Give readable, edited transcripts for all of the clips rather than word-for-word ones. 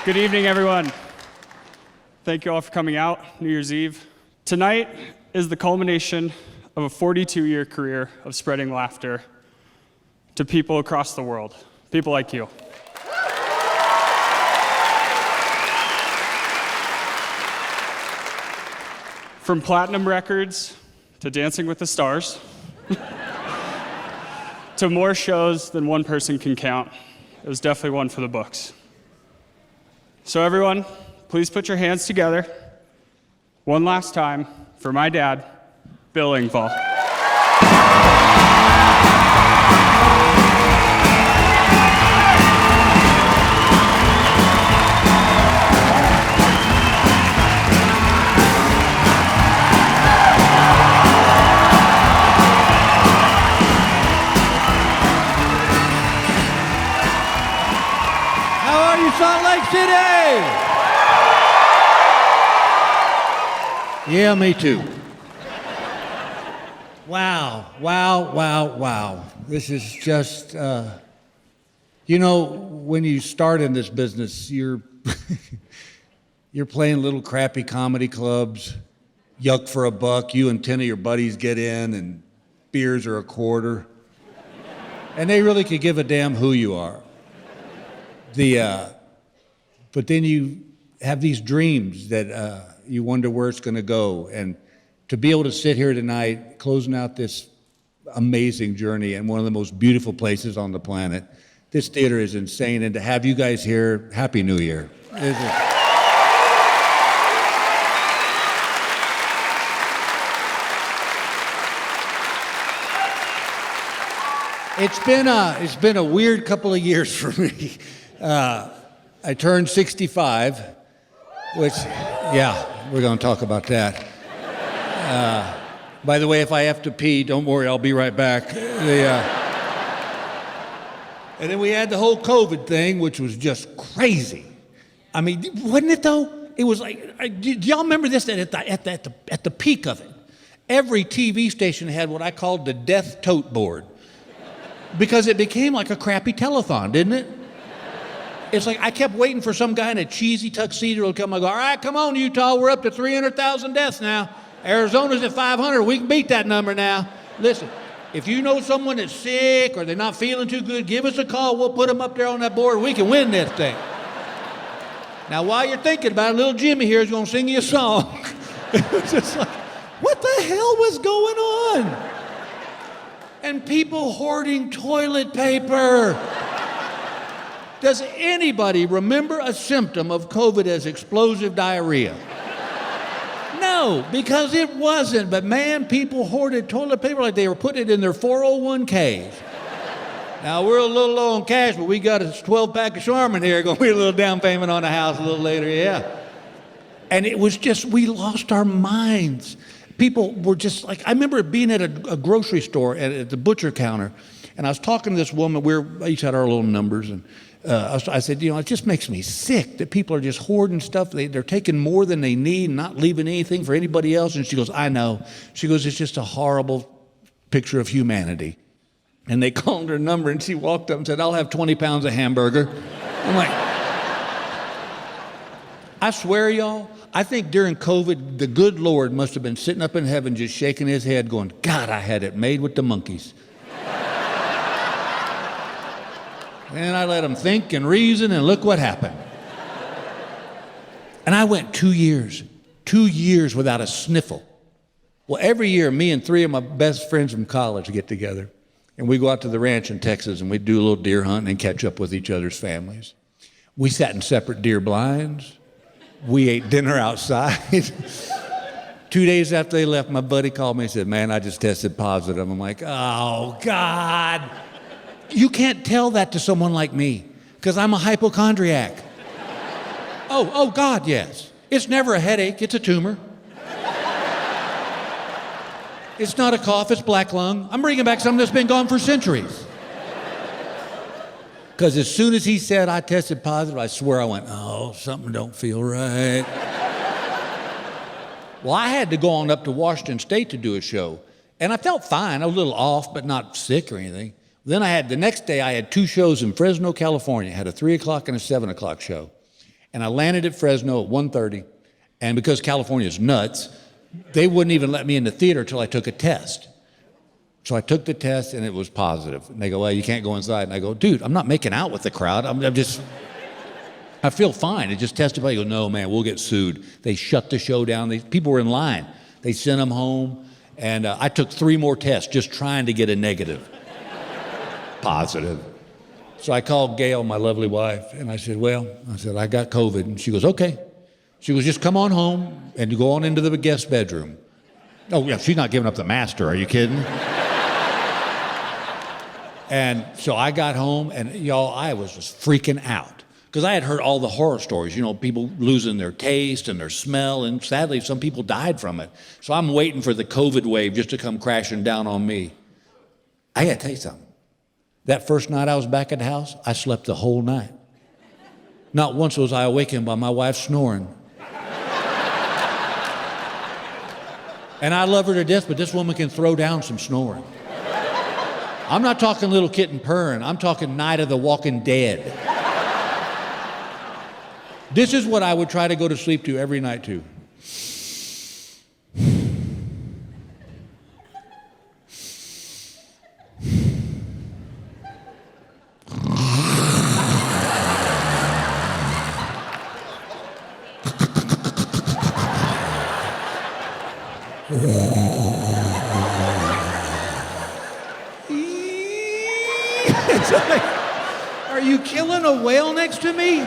Good evening, everyone. Thank you all for coming out, New Year's Eve. Tonight is the culmination of a 42-year career of spreading laughter to people across the world, people like you. From platinum records to Dancing with the Stars, to more shows than one person can count. It was definitely one for the books. So everyone, please put your hands together one last time for my dad, Bill Engvall. Salt Lake City! Yeah, me too. Wow. This is just, when you start in this business, you're playing little crappy comedy clubs, yuck for a buck, you and 10 of your buddies get in and beers are $0.25. And they really could give a damn who you are. But then you have these dreams that you wonder where it's going to go. And to be able to sit here tonight, closing out this amazing journey in one of the most beautiful places on the planet, this theater is insane. And to have you guys here, Happy New Year. It's been a weird couple of years for me. I turned 65, which, we're going to talk about that. By the way, if I have to pee, don't worry, I'll be right back. And then we had the whole COVID thing, which was just crazy. I mean, wasn't it though? It was like, do y'all remember this? At the peak of it, every TV station had what I called the death tote board, because it became like a crappy telethon, didn't it? It's like I kept waiting for some guy in a cheesy tuxedo to come and go, all right, come on, Utah, we're up to 300,000 deaths now. Arizona's at 500, we can beat that number now. Listen, if you know someone that's sick or they're not feeling too good, give us a call, we'll put them up there on that board, we can win this thing. Now, while you're thinking about it, little Jimmy here is gonna sing you a song. It was just like, what the hell was going on? And people hoarding toilet paper. Does anybody remember a symptom of COVID as explosive diarrhea? No, because it wasn't. But man, people hoarded toilet paper like they were putting it in their 401ks. Now, we're a little low on cash, but we got a 12-pack of Charmin here. Going to be a little down payment on the house a little later, yeah. And it was just, we lost our minds. People were just like, I remember being at a grocery store at the butcher counter, and I was talking to this woman. We each had our little numbers, and I said, it just makes me sick that people are just hoarding stuff. They're taking more than they need and not leaving anything for anybody else. And she goes, I know. She goes, it's just a horrible picture of humanity. And they called her number, and she walked up and said, I'll have 20 pounds of hamburger. I'm like, I swear, y'all, I think during COVID, the good Lord must have been sitting up in heaven just shaking his head going, God, I had it made with the monkeys. And I let them think and reason, and look what happened. And I went 2 years without a sniffle. Well, every year, me and 3 of my best friends from college get together, and we go out to the ranch in Texas, and we do a little deer hunting and catch up with each other's families. We sat in separate deer blinds. We ate dinner outside. 2 days after they left, my buddy called me and said, man, I just tested positive. I'm like, oh, God. You can't tell that to someone like me, because I'm a hypochondriac. Oh, God, yes. It's never a headache, it's a tumor. It's not a cough, it's black lung. I'm bringing back something that's been gone for centuries. Because as soon as he said I tested positive, I swear I went, oh, something don't feel right. Well, I had to go on up to Washington State to do a show, and I felt fine. I was a little off, but not sick or anything. Then the next day I had 2 shows in Fresno, California. I had a 3 o'clock and a 7 o'clock show. And I landed at Fresno at 1:30, and because California is nuts, they wouldn't even let me in the theater until I took a test. So I took the test, and it was positive. And they go, well, you can't go inside. And I go, dude, I'm not making out with the crowd. I feel fine. It just tested. I go, no, man, we'll get sued. They shut the show down. People were in line. They sent them home, and I took 3 more tests just trying to get a negative. Positive. So I called Gail, my lovely wife, and I said, I got COVID. And she goes, okay. She goes, just come on home and you go on into the guest bedroom. Oh, yeah, she's not giving up the master. Are you kidding? And so I got home, and y'all, I was just freaking out. Because I had heard all the horror stories, people losing their taste and their smell, and sadly, some people died from it. So I'm waiting for the COVID wave just to come crashing down on me. I got to tell you something. That first night I was back at the house, I slept the whole night. Not once was I awakened by my wife snoring. And I love her to death, but this woman can throw down some snoring. I'm not talking little kitten purring. I'm talking Night of the Walking Dead. This is what I would try to go to sleep to every night too. Are you killing a whale next to me?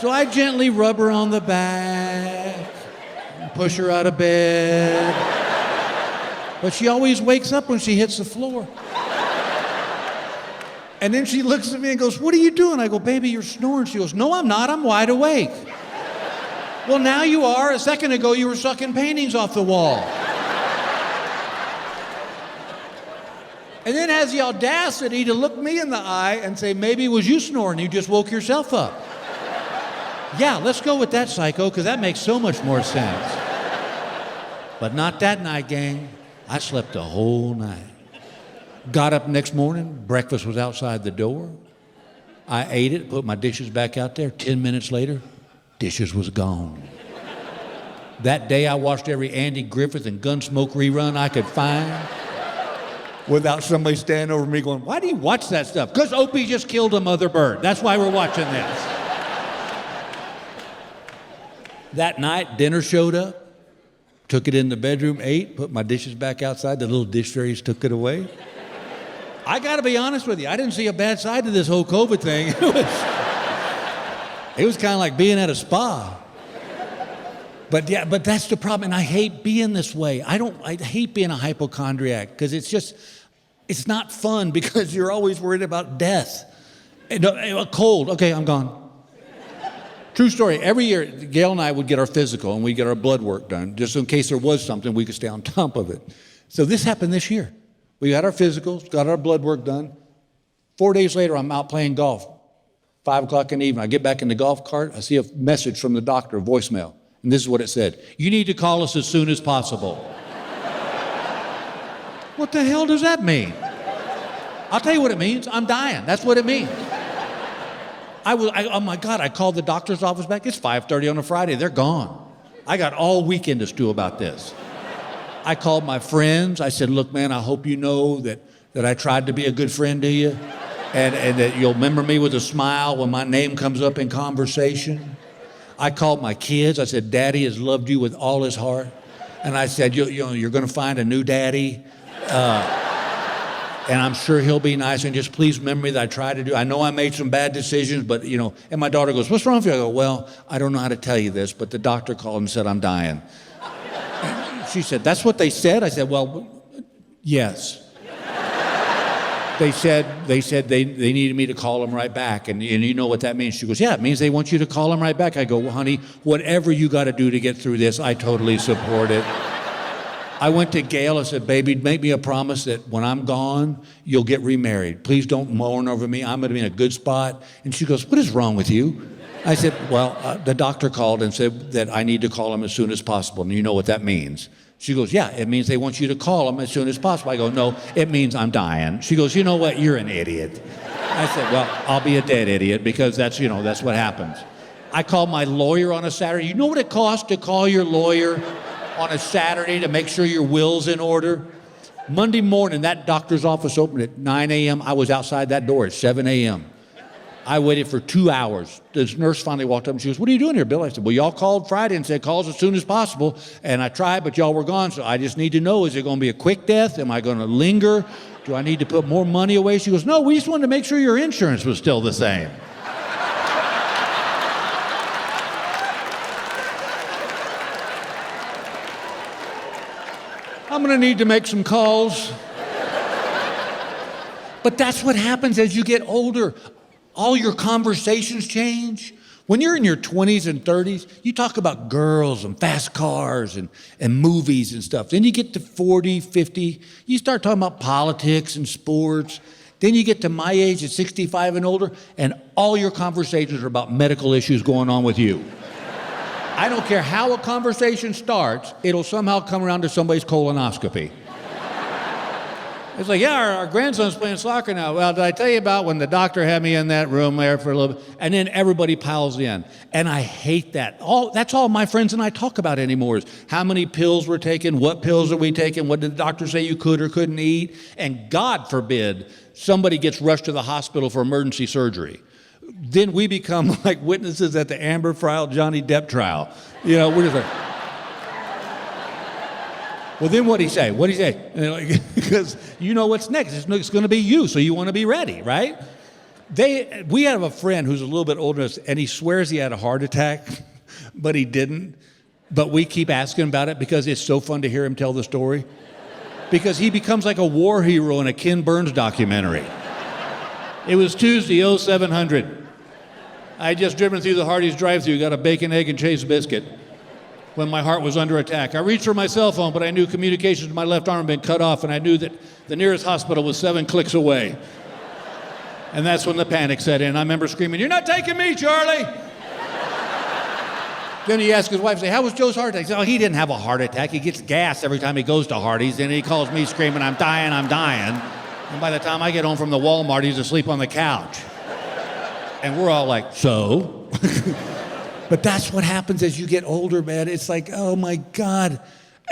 So I gently rub her on the back, push her out of bed. But she always wakes up when she hits the floor. And then she looks at me and goes, what are you doing? I go, baby, you're snoring. She goes, no, I'm not. I'm wide awake. Well, now you are. A second ago, you were sucking paintings off the wall. And then has the audacity to look me in the eye and say, maybe it was you snoring. You just woke yourself up. Yeah, let's go with that, psycho, because that makes so much more sense. But not that night, gang. I slept the whole night. Got up next morning, breakfast was outside the door. I ate it, put my dishes back out there. 10 minutes later, dishes was gone. That day I watched every Andy Griffith and Gunsmoke rerun I could find without somebody standing over me going, why do you watch that stuff? Because Opie just killed a mother bird. That's why we're watching this. That night, dinner showed up, took it in the bedroom, ate, put my dishes back outside. The little dish fairies took it away. I got to be honest with you. I didn't see a bad side to this whole COVID thing. It was kind of like being at a spa. But that's the problem. And I hate being this way. I hate being a hypochondriac because it's not fun because you're always worried about death. A cold, okay, I'm gone. True story. Every year, Gail and I would get our physical and we'd get our blood work done. Just in case there was something, we could stay on top of it. So this happened this year. We got our physicals, got our blood work done. 4 days later, I'm out playing golf. 5 o'clock in the evening, I get back in the golf cart. I see a message from the doctor, a voicemail. And this is what it said. You need to call us as soon as possible. What the hell does that mean? I'll tell you what it means. I'm dying. That's what it means. Oh my God, I called the doctor's office back. It's 5:30 on a Friday. They're gone. I got all weekend to stew about this. I called my friends. I said, look, man, I hope you know that I tried to be a good friend to you and that you'll remember me with a smile when my name comes up in conversation. I called my kids. I said, Daddy has loved you with all his heart. And I said, you're going to find a new daddy. And I'm sure he'll be nice. And just please remember me that I tried to do. I know I made some bad decisions, but, And my daughter goes, what's wrong with you? I go, well, I don't know how to tell you this, but the doctor called and said I'm dying. She said, that's what they said? I said, well, yes. They said they needed me to call them right back. And you know what that means? She goes, yeah, it means they want you to call them right back. I go, well, honey, whatever you got to do to get through this, I totally support it. I went to Gail. I said, baby, make me a promise that when I'm gone, you'll get remarried. Please don't mourn over me. I'm going to be in a good spot. And she goes, what is wrong with you? I said, well, the doctor called and said that I need to call him as soon as possible. And you know what that means. She goes, yeah, it means they want you to call him as soon as possible. I go, no, it means I'm dying. She goes, you know what? You're an idiot. I said, well, I'll be a dead idiot because that's what happens. I called my lawyer on a Saturday. You know what it costs to call your lawyer on a Saturday to make sure your will's in order? Monday morning, that doctor's office opened at 9 a.m. I was outside that door at 7 a.m. I waited for 2 hours. This nurse finally walked up and she goes, what are you doing here, Bill? I said, well, y'all called Friday and said call us as soon as possible. And I tried, but y'all were gone. So I just need to know, is it going to be a quick death? Am I going to linger? Do I need to put more money away? She goes, no, we just wanted to make sure your insurance was still the same. I'm going to need to make some calls. But that's what happens as you get older. All your conversations change. When you're in your 20s and 30s, you talk about girls and fast cars and movies and stuff. Then you get to 40, 50, you start talking about politics and sports. Then you get to my age at 65 and older, and all your conversations are about medical issues going on with you. I don't care how a conversation starts, it'll somehow come around to somebody's colonoscopy. It's like, yeah, our grandson's playing soccer now. Well, did I tell you about when the doctor had me in that room there for a little bit? And then everybody piles in. And I hate that. That's all my friends and I talk about anymore is how many pills we're taking, what pills are we taking, what did the doctor say you could or couldn't eat? And God forbid somebody gets rushed to the hospital for emergency surgery. Then we become like witnesses at the Amber Fryle Johnny Depp trial. We're just like, well, then what'd he say? What'd he say? Because you know what's next. It's going to be you, so you want to be ready, right? We have a friend who's a little bit older than us, and he swears he had a heart attack, but he didn't. But we keep asking about it because it's so fun to hear him tell the story. Because he becomes like a war hero in a Ken Burns documentary. It was Tuesday, 0700. I had just driven through the Hardee's drive-thru, got a bacon, egg, and cheese biscuit when my heart was under attack. I reached for my cell phone, but I knew communications to my left arm had been cut off, and I knew that the nearest hospital was 7 clicks away. And that's when the panic set in. I remember screaming, "You're not taking me, Charlie!" Then he asked his wife, "How was Joe's heart attack?" He said, "Oh, he didn't have a heart attack. He gets gas every time he goes to Hardee's." And he calls me screaming, I'm dying. And by the time I get home from the Walmart, he's asleep on the couch. And we're all like, so? But that's what happens as you get older, man. It's like, oh my God.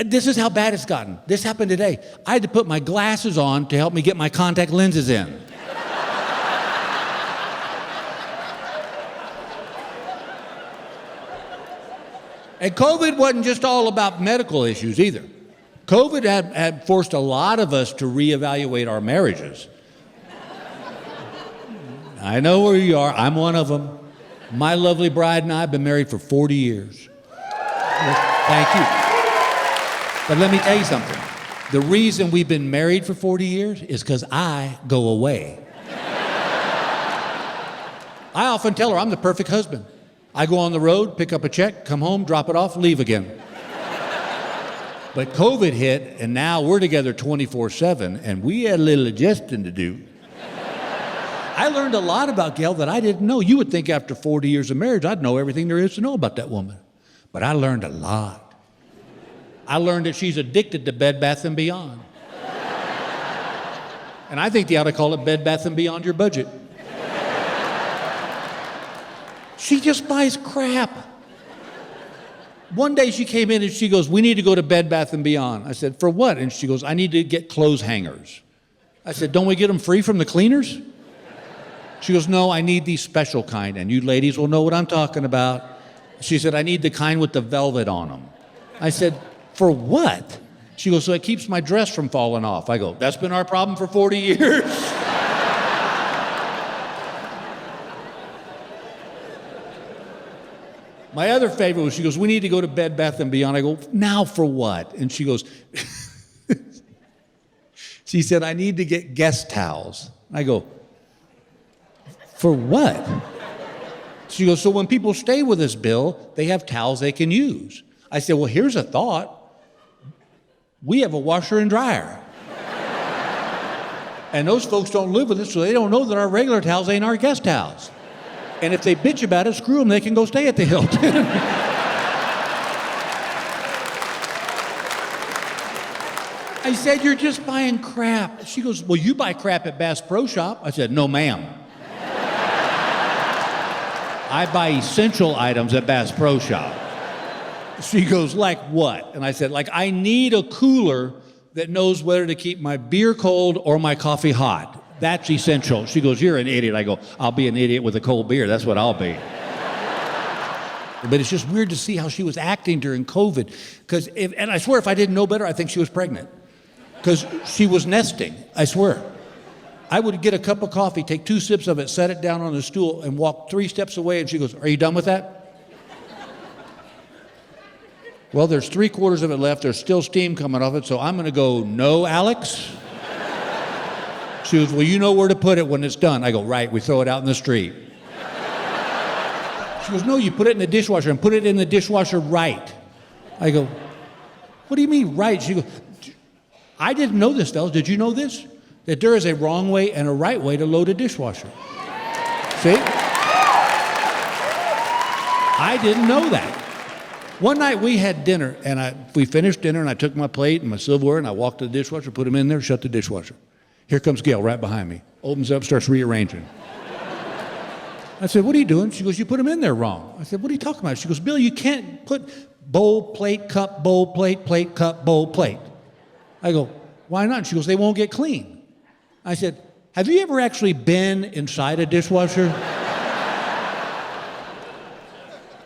This is how bad it's gotten. This happened today. I had to put my glasses on to help me get my contact lenses in. And COVID wasn't just all about medical issues either. COVID had forced a lot of us to reevaluate our marriages. I know where you are. I'm one of them. My lovely bride and I have been married for 40 years. Thank you. But let me tell you something. The reason we've been married for 40 years is because I go away. I often tell her I'm the perfect husband. I go on the road, pick up a check, come home, drop it off, leave again. But COVID hit, and now we're together 24/7, and we had a little adjusting to do. I learned a lot about Gail that I didn't know. You would think after 40 years of marriage, I'd know everything there is to know about that woman. But I learned a lot. I learned that she's addicted to Bed Bath & Beyond. And I think they ought to call it Bed Bath & Beyond your budget. She just buys crap. One day she came in and she goes, "We need to go to Bed Bath & Beyond." I said, "For what?" And she goes, "I need to get clothes hangers." I said, "Don't we get them free from the cleaners?" She goes, "No, I need these special kind, and you ladies will know what I'm talking about." She said, "I need the kind with the velvet on them." I said, "For what?" She goes, "So it keeps my dress from falling off." I go, "That's been our problem for 40 years. My other favorite was, she goes, "We need to go to Bed Bath & Beyond." I go, "Now for what?" And she goes, she said, "I need to get guest towels." I go, "For what?" She goes, "So when people stay with us, Bill, they have towels they can use." I said, "Well, here's a thought. We have a washer and dryer. And those folks don't live with us, so they don't know that our regular towels ain't our guest towels. And if they bitch about it, screw them, they can go stay at the Hilton." I said, "You're just buying crap." She goes, "Well, you buy crap at Bass Pro Shop." I said, "No, ma'am. I buy essential items at Bass Pro Shop. She goes, like what? And I said, like, I need a cooler that knows whether to keep my beer cold or my coffee hot. That's essential. She goes, you're an idiot. I go, I'll be an idiot with a cold beer. That's what I'll be. But it's just weird to see how she was acting during COVID. And I swear, if I didn't know better, I think she was pregnant. Because she was nesting, I swear. I would get a cup of coffee, take 2 sips of it, set it down on the stool, and walk 3 steps away, and she goes, are you done with that? Well, there's 3/4 of it left. There's still steam coming off it, so I'm going to go, no, Alex? She goes, well, you know where to put it when it's done. I go, right, we throw it out in the street. She goes, no, you put it in the dishwasher, and put it in the dishwasher right. I go, what do you mean right? She goes, I didn't know this, fellas. Did you know this? That there is a wrong way and a right way to load a dishwasher. See? I didn't know that. One night we had dinner, and we finished dinner, and I took my plate and my silverware, and I walked to the dishwasher, put them in there, shut the dishwasher. Here comes Gail right behind me. Opens up, starts rearranging. I said, what are you doing? She goes, you put them in there wrong. I said, what are you talking about? She goes, Bill, you can't put bowl, plate, cup, bowl, plate, cup, bowl, plate. I go, why not? She goes, they won't get clean. I said, have you ever actually been inside a dishwasher?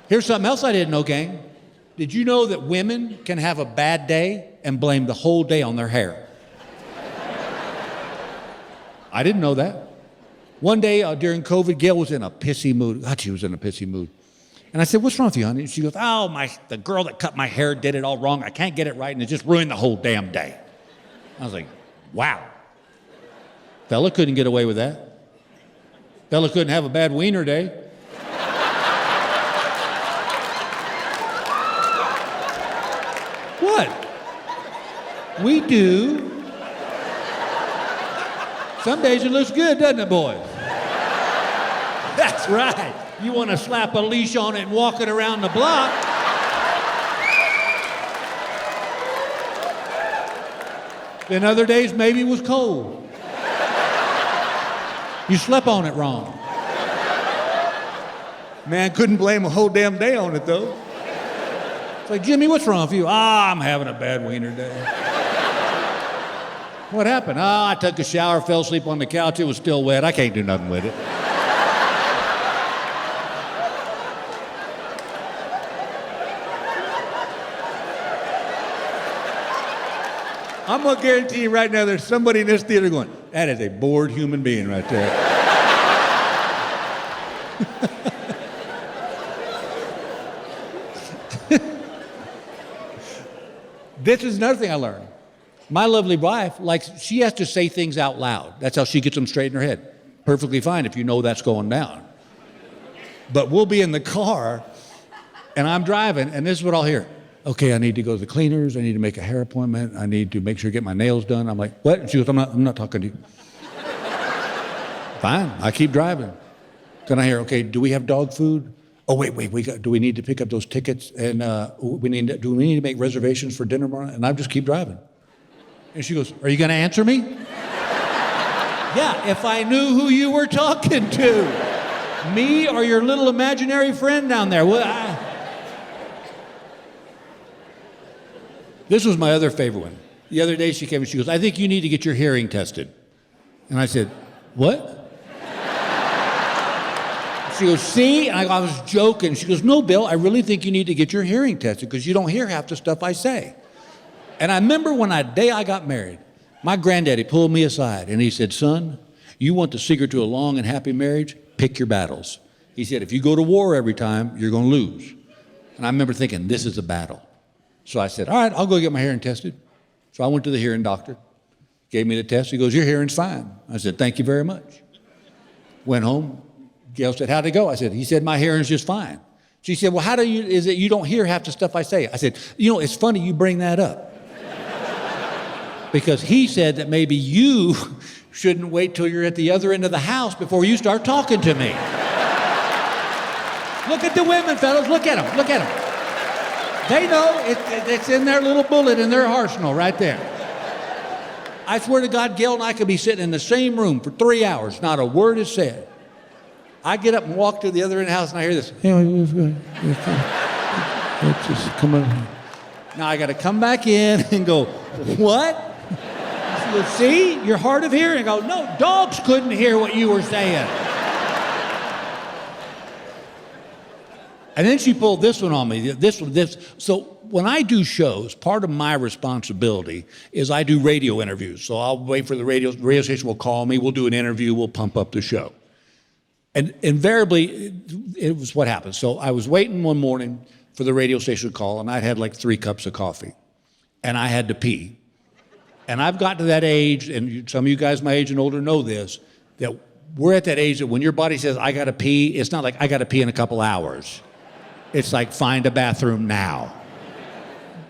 Here's something else I didn't know, gang. Did you know that women can have a bad day and blame the whole day on their hair? I didn't know that. One day during COVID, Gail was in a pissy mood. God, she was in a pissy mood. And I said, what's wrong with you, honey? And she goes, the girl that cut my hair did it all wrong. I can't get it right, and it just ruined the whole damn day. I was like, wow. Fella couldn't get away with that. Fella couldn't have a bad wiener day. What? We do. Some days it looks good, doesn't it, boys? That's right. You want to slap a leash on it and walk it around the block. Then other days maybe it was cold. You slept on it wrong. Man, couldn't blame a whole damn day on it, though. It's like, Jimmy, what's wrong with you? I'm having a bad wiener day. What happened? I took a shower, fell asleep on the couch. It was still wet. I can't do nothing with it. I'm going to guarantee you right now there's somebody in this theater going, that is a bored human being right there. This is another thing I learned. My lovely wife, she has to say things out loud. That's how she gets them straight in her head. Perfectly fine if you know that's going down. But we'll be in the car, and I'm driving, and this is what I'll hear. Okay, I need to go to the cleaners. I need to make a hair appointment. I need to make sure to get my nails done. I'm like, what? And she goes, I'm not talking to you. Fine, I keep driving. Then I hear, okay, do we have dog food? Oh, wait, do we need to pick up those tickets? And do we need to make reservations for dinner tomorrow? And I just keep driving. And she goes, are you going to answer me? Yeah, if I knew who you were talking to. Me or your little imaginary friend down there. Well, This was my other favorite one. The other day she came and she goes, I think you need to get your hearing tested. And I said, what? She goes, see? And I was joking. She goes, no, Bill, I really think you need to get your hearing tested because you don't hear half the stuff I say. And I remember when the day I got married, my granddaddy pulled me aside and he said, son, you want the secret to a long and happy marriage? Pick your battles. He said, if you go to war every time, you're going to lose. And I remember thinking, this is a battle. So I said, all right, I'll go get my hearing tested. So I went to the hearing doctor, gave me the test. He goes, your hearing's fine. I said, thank you very much. Went home. Gail said, how'd it go? I said, he said, my hearing's just fine. She said, well, is it you don't hear half the stuff I say? I said, it's funny you bring that up. Because he said that maybe you shouldn't wait till you're at the other end of the house before you start talking to me. Look at the women, fellas. Look at them. They know it's in their little bullet in their arsenal right there. I swear to God, Gail and I could be sitting in the same room for 3 hours. Not a word is said. I get up and walk to the other end of the house, and I hear this. Just come on. Now I got to come back in and go, what? She goes, see, you're hard of hearing. I go, no, dogs couldn't hear what you were saying. And then she pulled this one on me. So when I do shows, part of my responsibility is I do radio interviews. So I'll wait for the radio station will call me, we'll do an interview, we'll pump up the show. And invariably, it was what happened. So I was waiting one morning for the radio station to call, and I'd had like 3 cups of coffee, and I had to pee. And I've gotten to that age, and some of you guys my age and older know this, that we're at that age that when your body says, I gotta pee, it's not like I gotta pee in a couple hours. It's like, find a bathroom now.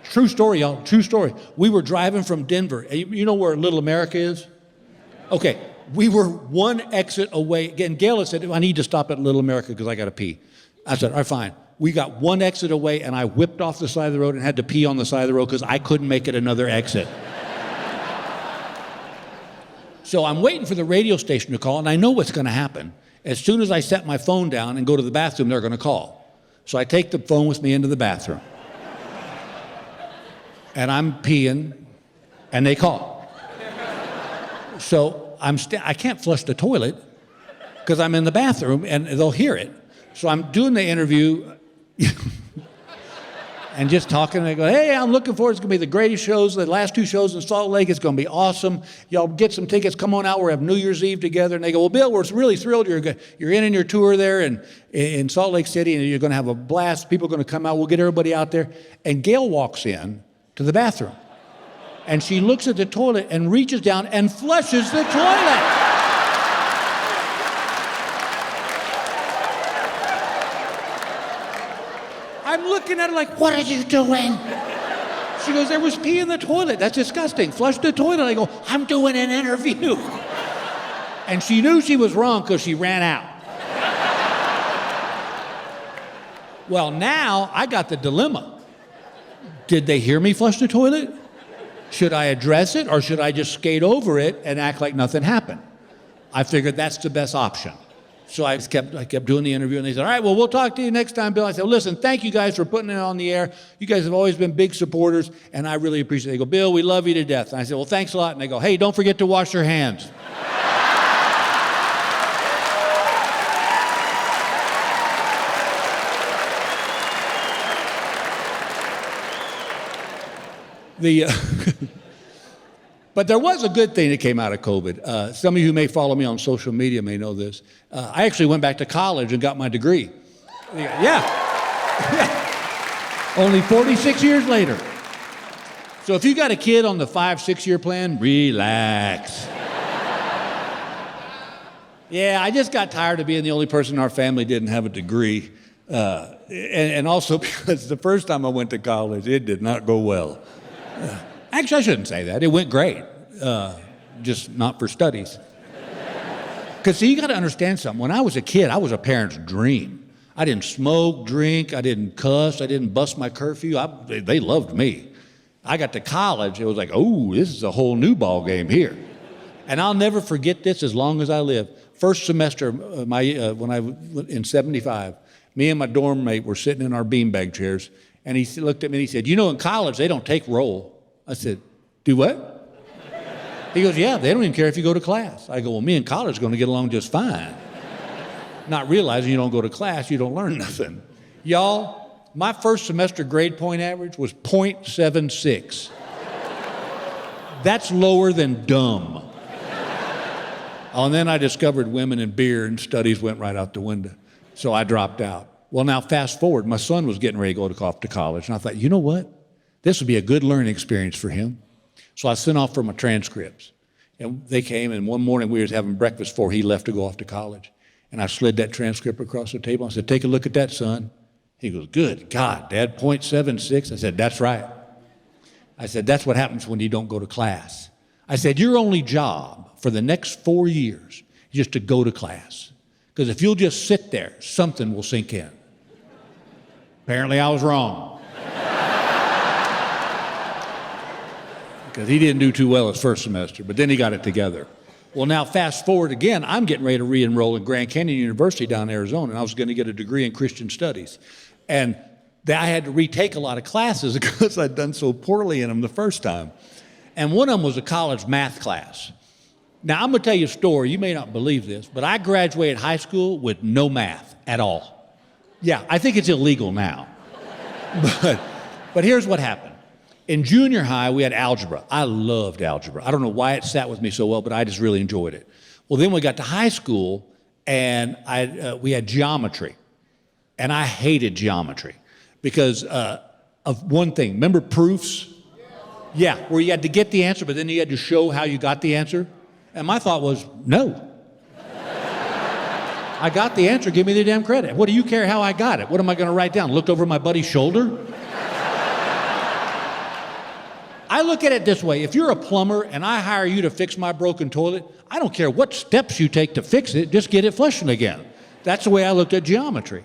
True story, y'all, true story. We were driving from Denver. You know where Little America is? Okay, we were one exit away. Again, Gail had said, I need to stop at Little America because I gotta pee. I said, all right, fine. We got one exit away, and I whipped off the side of the road and had to pee on the side of the road because I couldn't make it another exit. So I'm waiting for the radio station to call, and I know what's gonna happen. As soon as I set my phone down and go to the bathroom, they're gonna call. So I take the phone with me into the bathroom. And I'm peeing, and they call. So I can't flush the toilet because I'm in the bathroom, and they'll hear it. So I'm doing the interview and just talking, and I go, hey, I'm looking forward. It's going to be the greatest shows, the last 2 shows in Salt Lake. It's going to be awesome. Y'all get some tickets. Come on out. We're having New Year's Eve together. And they go, well, Bill, we're really thrilled you're in your tour there in Salt Lake City, and you're going to have a blast. People are going to come out. We'll get everybody out there. And Gail walks in to the bathroom, and she looks at the toilet and reaches down and flushes the toilet. I'm looking at her like, what are you doing? She goes, there was pee in the toilet. That's disgusting. Flush the toilet. I go, I'm doing an interview. And she knew she was wrong because she ran out. Well, now I got the dilemma. Did they hear me flush the toilet? Should I address it, or should I just skate over it and act like nothing happened? I figured that's the best option. So I kept doing the interview, and they said, all right, well, we'll talk to you next time, Bill. I said, listen, thank you guys for putting it on the air. You guys have always been big supporters, and I really appreciate it. They go, Bill, we love you to death. And I said, well, thanks a lot. And they go, hey, don't forget to wash your hands. But there was a good thing that came out of COVID. Some of you who may follow me on social media may know this. I actually went back to college and got my degree. Yeah. Only 46 years later. So if you got a kid on the 5-6 year plan, relax. Yeah, I just got tired of being the only person in our family didn't have a degree. And also because the first time I went to college, it did not go well. Actually, I shouldn't say that. It went great, just not for studies. Because, see, you got to understand something. When I was a kid, I was a parent's dream. I didn't smoke, drink, I didn't cuss, I didn't bust my curfew. They loved me. I got to college, it was like, oh, this is a whole new ball game here. And I'll never forget this as long as I live. First semester, when I was in 75, me and my dorm mate were sitting in our beanbag chairs, and he looked at me and he said, you know, in college, they don't take roll. I said, do what? He goes, yeah, they don't even care if you go to class. I go, well, me and college are going to get along just fine. Not realizing you don't go to class, you don't learn nothing. Y'all, my first semester grade point average was .76. That's lower than dumb. Oh, and then I discovered women and beer, and studies went right out the window. So I dropped out. Well, now fast forward, my son was getting ready to go off to college, and I thought, you know what? This would be a good learning experience for him. So I sent off for my transcripts. And they came, and one morning we was having breakfast before he left to go off to college. And I slid that transcript across the table. I said, take a look at that, son. He goes, good God, Dad, .76? I said, that's right. I said, that's what happens when you don't go to class. I said, your only job for the next 4 years is just to go to class. Because if you'll just sit there, something will sink in. Apparently I was wrong. Because he didn't do too well his first semester, but then he got it together. Well, now fast forward again, I'm getting ready to re-enroll in Grand Canyon University down in Arizona, and I was going to get a degree in Christian studies. And I had to retake a lot of classes because I'd done so poorly in them the first time. And one of them was a college math class. Now, I'm going to tell you a story. You may not believe this, but I graduated high school with no math at all. Yeah, I think it's illegal now. But here's what happened. In junior high, we had algebra. I loved algebra. I don't know why it sat with me so well, but I just really enjoyed it. Well, then we got to high school, and we had geometry. And I hated geometry because of one thing. Remember proofs? Yeah, where you had to get the answer, but then you had to show how you got the answer. And my thought was, no. I got the answer, give me the damn credit. What do you care how I got it? What am I going to write down? Looked over my buddy's shoulder? I look at it this way. If you're a plumber and I hire you to fix my broken toilet, I don't care what steps you take to fix it, just get it flushing again. That's the way I looked at geometry.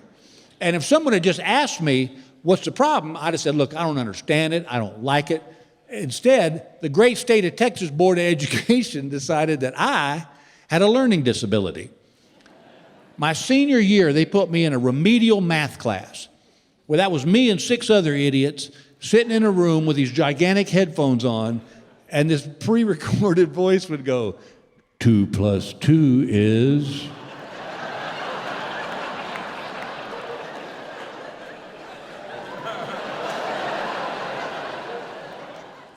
And if someone had just asked me, what's the problem? I'd have said, look, I don't understand it. I don't like it. Instead, the great state of Texas Board of Education decided that I had a learning disability. My senior year, they put me in a remedial math class. Well, that was me and 6 other idiots sitting in a room with these gigantic headphones on, and this pre-recorded voice would go, 2 + 2 is...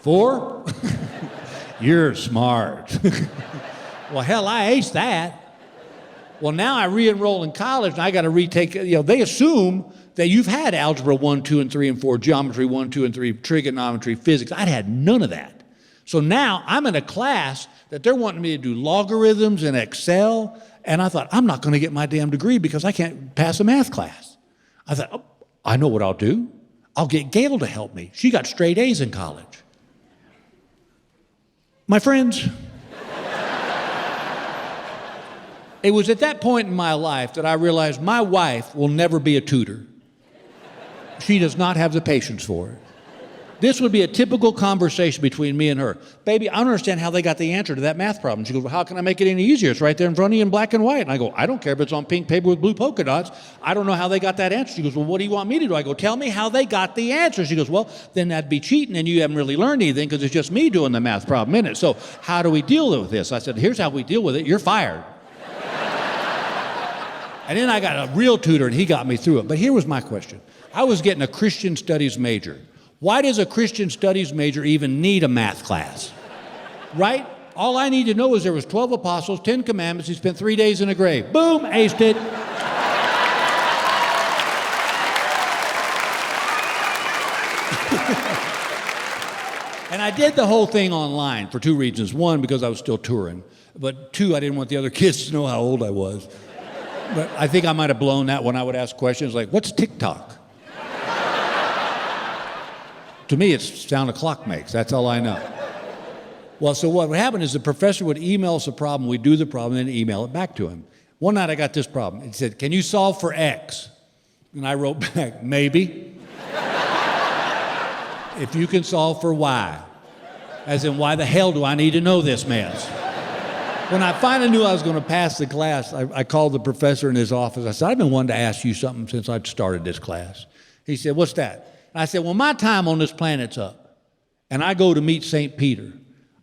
Four? You're smart. Well, hell, I aced that. Well, now I re-enroll in college, and I got to retake, they assume that you've had algebra 1, 2, and 3, and 4, geometry 1, 2, and 3, trigonometry, physics. I'd had none of that. So now I'm in a class that they're wanting me to do logarithms and Excel, and I thought, I'm not going to get my damn degree because I can't pass a math class. I thought, oh, I know what I'll do. I'll get Gail to help me. She got straight A's in college. My friends, it was at that point in my life that I realized my wife will never be a tutor. She does not have the patience for it. This would be a typical conversation between me and her. Baby, I don't understand how they got the answer to that math problem. She goes, well, how can I make it any easier? It's right there in front of you in black and white. And I go, I don't care if it's on pink paper with blue polka dots. I don't know how they got that answer. She goes, well, what do you want me to do? I go, tell me how they got the answer. She goes, well, then that'd be cheating and you haven't really learned anything because it's just me doing the math problem in it. So how do we deal with this? I said, here's how we deal with it. You're fired. And then I got a real tutor and he got me through it. But here was my question. I was getting a Christian studies major. Why does a Christian studies major even need a math class? Right? All I need to know is there was 12 apostles, 10 commandments, he spent 3 days in a grave. Boom, aced it. And I did the whole thing online for 2 reasons. 1, because I was still touring. But 2, I didn't want the other kids to know how old I was. But I think I might have blown that when I would ask questions like, what's TikTok? To me, it's the sound a clock makes. That's all I know. Well, so what would happen is the professor would email us a problem, we'd do the problem, and then email it back to him. One night I got this problem. It said, can you solve for X? And I wrote back, maybe. If you can solve for Y. As in, why the hell do I need to know this mess? When I finally knew I was going to pass the class, I called the professor in his office. I said, I've been wanting to ask you something since I started this class. He said, what's that? I said, well, my time on this planet's up, and I go to meet St. Peter.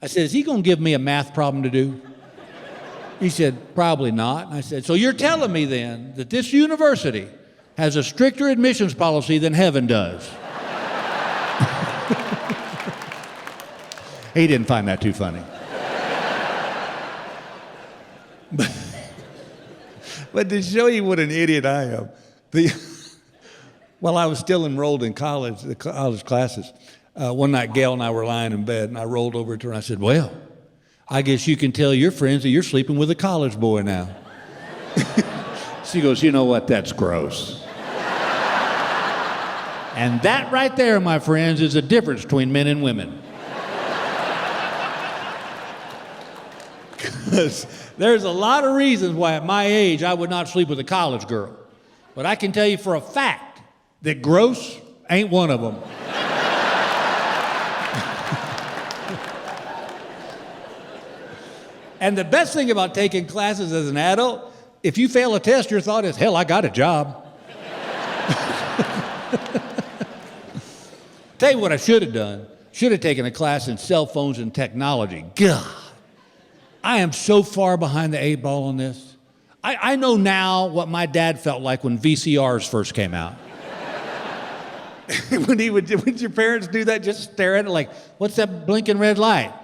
I said, is he going to give me a math problem to do? He said, probably not. And I said, so you're telling me then that this university has a stricter admissions policy than heaven does? He didn't find that too funny. But to show you what an idiot I am, while I was still enrolled in college, the college classes, one night Gail and I were lying in bed, and I rolled over to her and I said, well, I guess you can tell your friends that you're sleeping with a college boy now. She goes, you know what, that's gross. And that right there, my friends, is the difference between men and women. Because there's a lot of reasons why at my age I would not sleep with a college girl. But I can tell you for a fact that gross ain't one of them. And the best thing about taking classes as an adult, if you fail a test, your thought is, hell, I got a job. Tell you what I should have done. Should have taken a class in cell phones and technology. God, I am so far behind the 8 ball on this. I know now what my dad felt like when VCRs first came out. When your parents do that, just stare at it like, what's that blinking red light?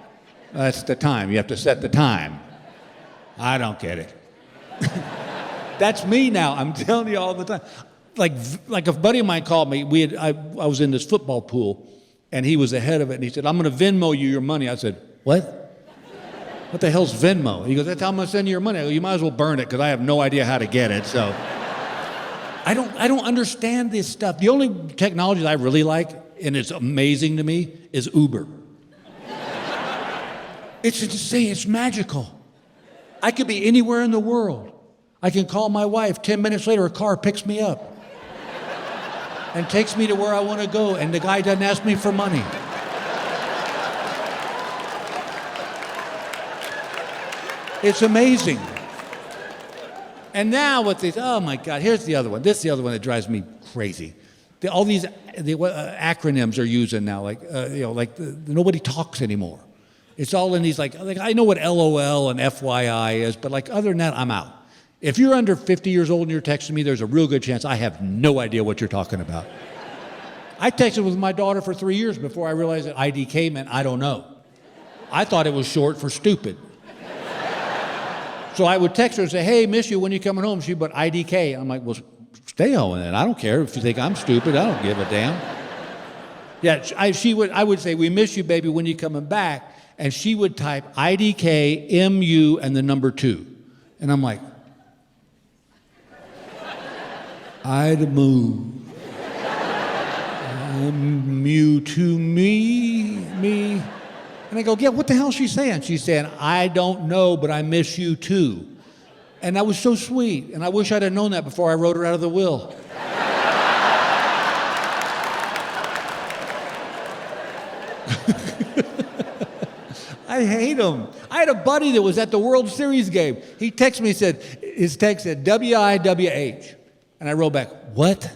That's the time. You have to set the time. I don't get it. That's me now. I'm telling you all the time. Like a buddy of mine called me. I was in this football pool, and he was the head of it, and he said, I'm going to Venmo you your money. I said, what? What the hell's Venmo? He goes, that's how I'm going to send you your money. I go, you might as well burn it, because I have no idea how to get it, so. I don't understand this stuff. The only technology that I really like, and it's amazing to me, is Uber. It's insane, it's magical. I could be anywhere in the world. I can call my wife, 10 minutes later, a car picks me up and takes me to where I want to go, and the guy doesn't ask me for money. It's amazing. And now with these, oh my God, here's the other one. This is the other one that drives me crazy. All these acronyms are using now, nobody talks anymore. It's all in these, like I know what LOL and FYI is, but like other than that, I'm out. If you're under 50 years old and you're texting me, there's a real good chance I have no idea what you're talking about. I texted with my daughter for 3 years before I realized that IDK meant I don't know. I thought it was short for stupid. So I would text her and say, hey, miss you, when you coming home? She'd put IDK. I'm like, well, stay home then. I don't care if you think I'm stupid. I don't give a damn. Yeah, I would say, we miss you, baby, when you coming back? And she would type IDK, MU, and the number 2. And I'm like, I'd move. Mu to me. And I go, yeah, what the hell is she saying? She's saying, I don't know, but I miss you too. And that was so sweet. And I wish I'd have known that before I wrote her out of the will. I hate them. I had a buddy that was at the World Series game. He texted me, his text said, WIWH. And I wrote back, what?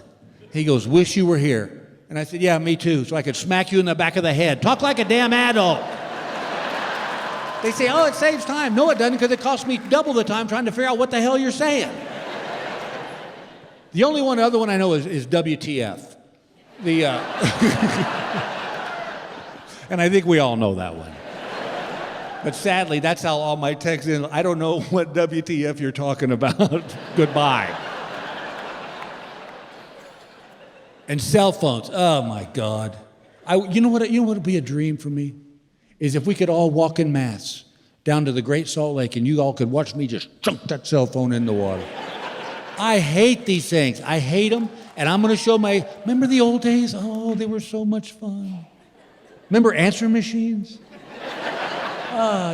He goes, wish you were here. And I said, yeah, me too, so I could smack you in the back of the head. Talk like a damn adult. They say, oh, it saves time. No, it doesn't, because it costs me double the time trying to figure out what the hell you're saying. The only other one I know is WTF. And I think we all know that one. But sadly, that's how all my texts in. I don't know what WTF you're talking about. Goodbye. And cell phones. Oh my God. You know what would be a dream for me? Is if we could all walk in mass down to the Great Salt Lake and you all could watch me just chunk that cell phone in the water. I hate these things. I hate them. And I'm going to show remember the old days? Oh, they were so much fun. Remember answering machines?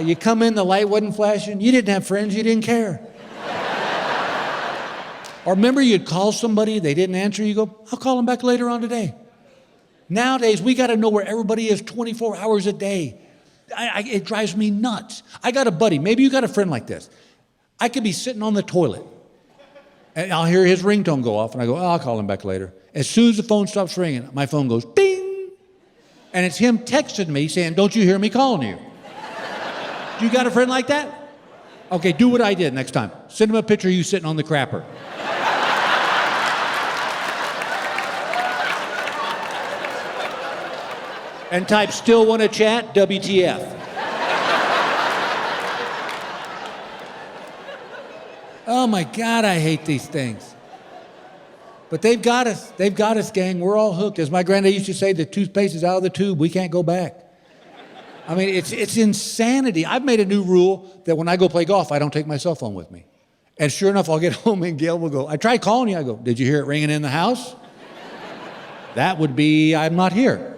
You come in, the light wasn't flashing. You didn't have friends, you didn't care. Or remember you'd call somebody, they didn't answer, you go, I'll call them back later on today. Nowadays, we got to know where everybody is 24 hours a day. It drives me nuts. I got a buddy, maybe you got a friend like this. I could be sitting on the toilet, and I'll hear his ringtone go off, and I go, I'll call him back later. As soon as the phone stops ringing, my phone goes, ding! And it's him texting me saying, don't you hear me calling you? You got a friend like that? Okay, do what I did next time. Send him a picture of you sitting on the crapper. And type, still want to chat, WTF. Oh my God, I hate these things. But they've got us, gang. We're all hooked. As my granddad used to say, the toothpaste is out of the tube, we can't go back. I mean, it's insanity. I've made a new rule that when I go play golf, I don't take my cell phone with me. And sure enough, I'll get home and Gail will go, I tried calling you. I go, did you hear it ringing in the house? That would be, I'm not here.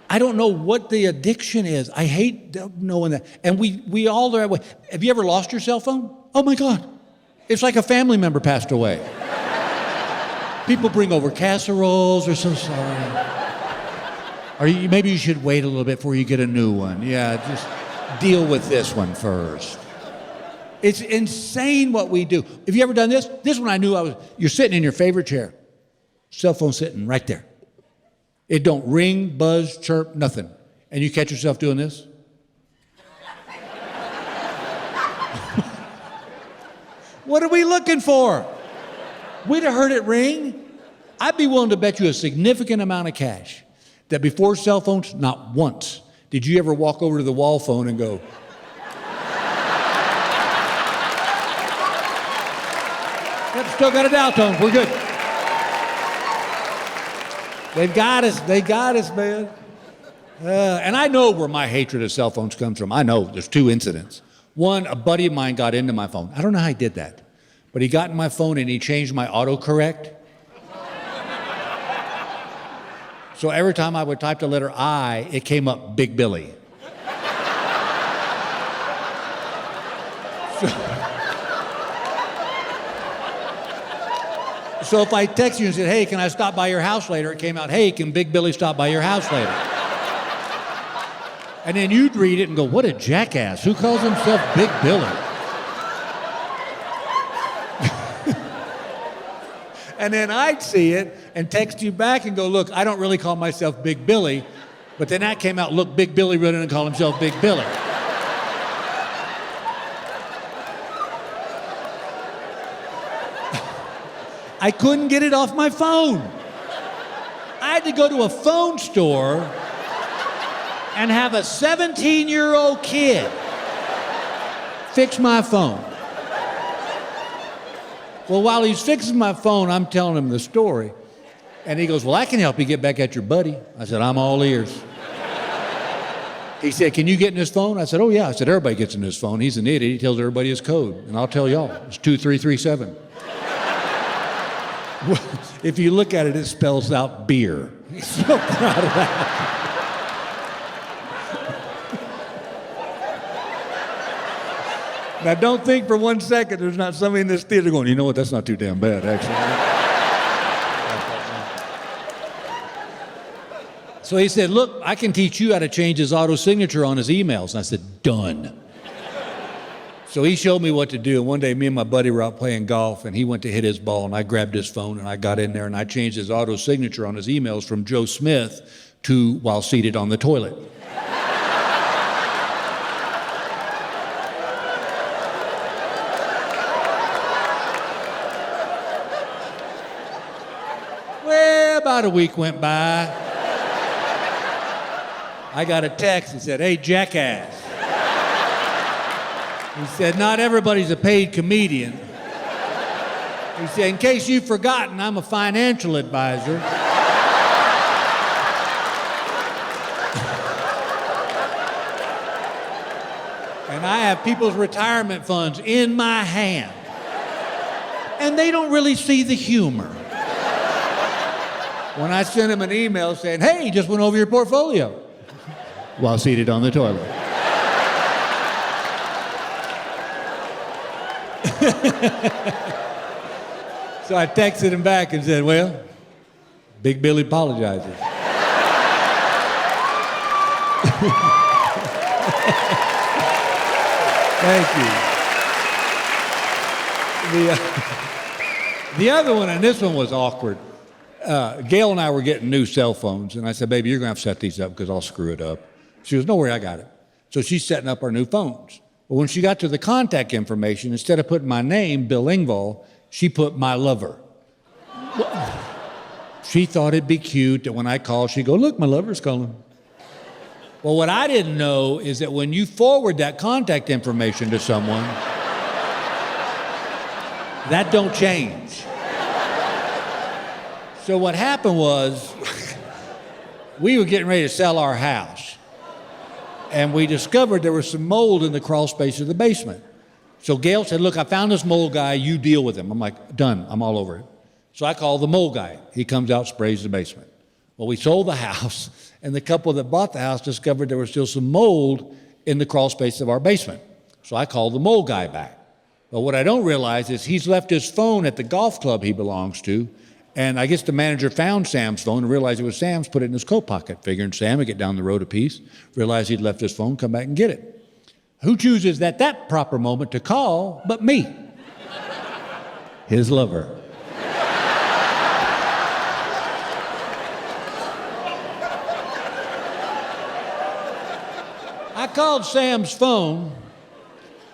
I don't know what the addiction is. I hate knowing that. And we all are that way. Have you ever lost your cell phone? Oh my God. It's like a family member passed away. People bring over casseroles, they're so sorry. Or maybe you should wait a little bit before you get a new one. Yeah, just deal with this one first. It's insane what we do. Have you ever done this? This one I knew you're sitting in your favorite chair. Cell phone sitting right there. It don't ring, buzz, chirp, nothing. And you catch yourself doing this? What are we looking for? We'd have heard it ring. I'd be willing to bet you a significant amount of cash that before cell phones, not once did you ever walk over to the wall phone and go, yep, still got a dial tone, we're good. They've got us, man. And I know where my hatred of cell phones comes from. I know there's two incidents. One, a buddy of mine got into my phone. I don't know how he did that, but he got in my phone and he changed my autocorrect. So every time I would type the letter I, it came up Big Billy. So if I text you and said, hey, can I stop by your house later? It came out, hey, can Big Billy stop by your house later? And then you'd read it and go, what a jackass. Who calls himself Big Billy? And then I'd see it and text you back and go, look, I don't really call myself Big Billy. But then that came out, look, Big Billy really didn't call himself Big Billy. I couldn't get it off my phone. I had to go to a phone store and have a 17-year-old kid fix my phone. Well, while he's fixing my phone, I'm telling him the story. And he goes, well, I can help you get back at your buddy. I said, I'm all ears. He said, can you get in his phone? I said, oh, yeah. I said, everybody gets in his phone. He's an idiot. He tells everybody his code. And I'll tell y'all, it's 2337. Well, if you look at it, it spells out beer. He's so proud of that. Now, don't think for 1 second there's not somebody in this theater going, you know what, that's not too damn bad, actually. So he said, look, I can teach you how to change his auto signature on his emails. And I said, done. So he showed me what to do. And one day, me and my buddy were out playing golf, and he went to hit his ball, and I grabbed his phone, and I got in there, and I changed his auto signature on his emails from Joe Smith to while seated on the toilet. Well, about a week went by. I got a text that said, hey, jackass. He said, not everybody's a paid comedian. He said, in case you've forgotten, I'm a financial advisor. And I have people's retirement funds in my hand. And they don't really see the humor. When I sent him an email saying, hey, just went over your portfolio, while seated on the toilet. So I texted him back and said, well, Big Billy apologizes. Thank you. The other one, and this one was awkward. Gail and I were getting new cell phones, and I said, baby, you're going to have to set these up because I'll screw it up. She goes, no worry, I got it. So she's setting up our new phones. But when she got to the contact information, instead of putting my name, Bill Engvall, she put my lover. She thought it'd be cute that when I call, she'd go, look, my lover's calling. Well, what I didn't know is that when you forward that contact information to someone, that don't change. So what happened was, we were getting ready to sell our house, and we discovered there was some mold in the crawl space of the basement. So Gail said, look, I found this mold guy, you deal with him. I'm like, done, I'm all over it. So I called the mold guy. He comes out, sprays the basement. Well, we sold the house, and the couple that bought the house discovered there was still some mold in the crawl space of our basement. So I called the mold guy back. But what I don't realize is he's left his phone at the golf club he belongs to, and I guess the manager found Sam's phone and realized it was Sam's, put it in his coat pocket, figuring Sam would get down the road a piece, realized he'd left his phone, come back and get it. Who chooses at that proper moment to call but me? His lover. I called Sam's phone,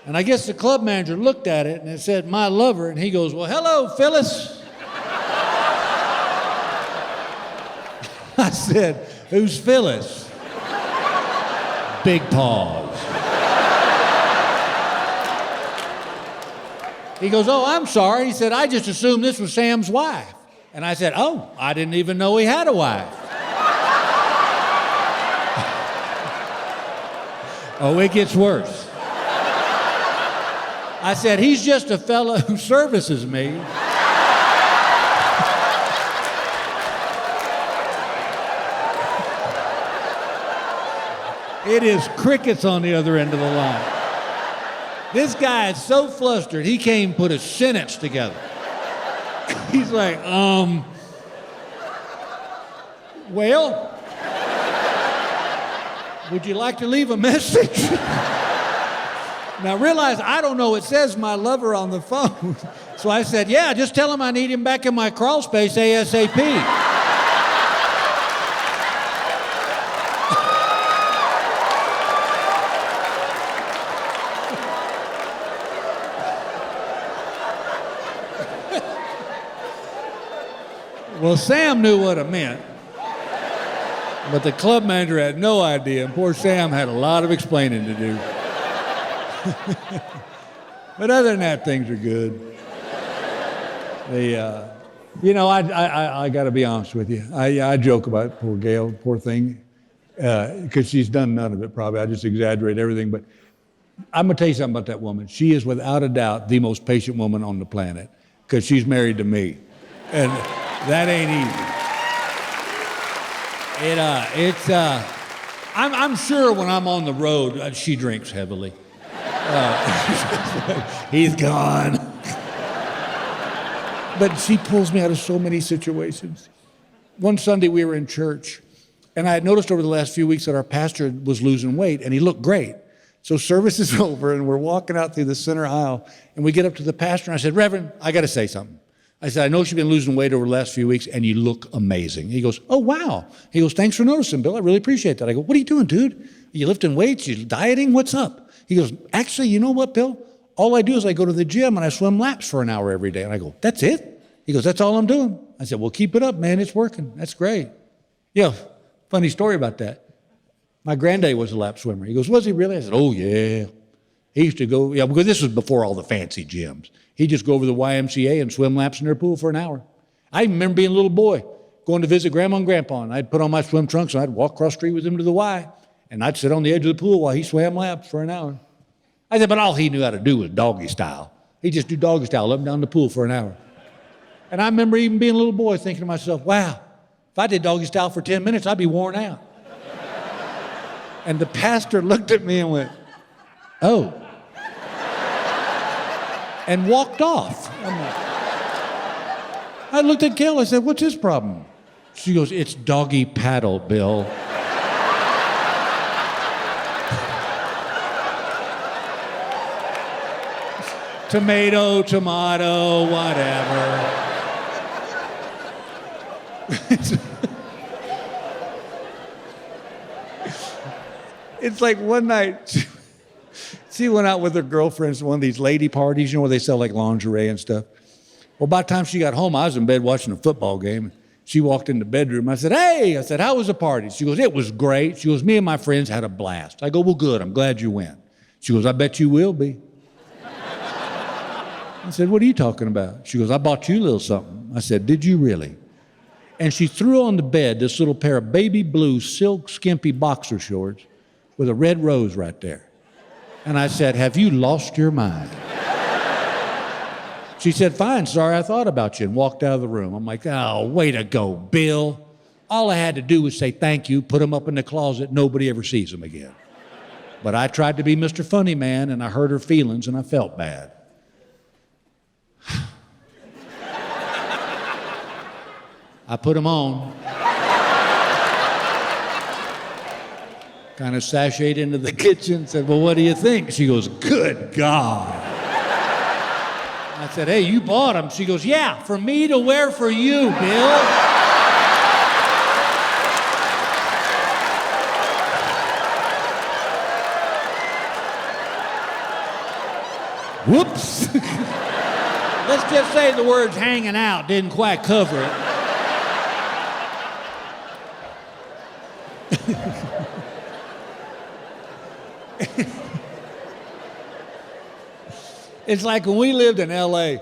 and I guess the club manager looked at it and it said, my lover, and he goes, well, hello, Phyllis. I said, who's Phyllis? Big pause. He goes, oh, I'm sorry. He said, I just assumed this was Sam's wife. And I said, oh, I didn't even know he had a wife. Oh, it gets worse. I said, he's just a fellow who services me. It is crickets on the other end of the line. This guy is so flustered, he can't even put a sentence together. He's like, well, would you like to leave a message? Now realize I don't know, it says my lover on the phone. So I said, yeah, just tell him I need him back in my crawl space ASAP. Well, Sam knew what it meant, but the club manager had no idea, and poor Sam had a lot of explaining to do. But other than that, things are good. I got to be honest with you. I joke about poor Gail, poor thing, because she's done none of it probably. I just exaggerate everything, but I'm going to tell you something about that woman. She is without a doubt the most patient woman on the planet, because she's married to me. And that ain't easy. I'm sure when I'm on the road, she drinks heavily. He's gone. But she pulls me out of so many situations. One Sunday we were in church, and I had noticed over the last few weeks that our pastor was losing weight, and he looked great. So service is over, and we're walking out through the center aisle, and we get up to the pastor, and I said, Reverend, I got to say something. I said, I know you've been losing weight over the last few weeks, and you look amazing. He goes, oh, wow. He goes, thanks for noticing, Bill. I really appreciate that. I go, what are you doing, dude? Are you lifting weights? You dieting? What's up? He goes, actually, you know what, Bill? All I do is I go to the gym, and I swim laps for an hour every day. And I go, that's it? He goes, that's all I'm doing. I said, well, keep it up, man. It's working. That's great. Yeah, funny story about that. My granddaddy was a lap swimmer. He goes, was he really? I said, oh, yeah. He used to go, yeah, because this was before all the fancy gyms. He'd just go over to the YMCA and swim laps in their pool for an hour. I even remember being a little boy, going to visit Grandma and Grandpa, and I'd put on my swim trunks and I'd walk across the street with him to the Y, and I'd sit on the edge of the pool while he swam laps for an hour. I said, but all he knew how to do was doggy style. He'd just do doggy style up and down the pool for an hour. And I remember even being a little boy thinking to myself, wow, if I did doggy style for 10 minutes, I'd be worn out. And the pastor looked at me and went, oh. And walked off. I looked at Gail, I said, what's his problem? She goes, it's doggy paddle, Bill. Tomato, whatever. It's like one night, she went out with her girlfriends to one of these lady parties, where they sell like lingerie and stuff. Well, by the time she got home, I was in bed watching a football game. She walked in the bedroom. I said, hey, how was the party? She goes, it was great. She goes, me and my friends had a blast. I go, well, good. I'm glad you went. She goes, I bet you will be. I said, what are you talking about? She goes, I bought you a little something. I said, did you really? And she threw on the bed this little pair of baby blue silk skimpy boxer shorts with a red rose right there. And I said, have you lost your mind? She said, fine, sorry I thought about you, and walked out of the room. I'm like, oh, way to go, Bill. All I had to do was say thank you, put them up in the closet, nobody ever sees them again. But I tried to be Mr. Funny Man, and I hurt her feelings, and I felt bad. I put them on. kind of sashayed into the kitchen, said, well, what do you think? She goes, good God. I said, hey, you bought them. She goes, yeah, for me to wear for you, Bill. Whoops. Let's just say the words hanging out didn't quite cover it. It's like when we lived in L.A.,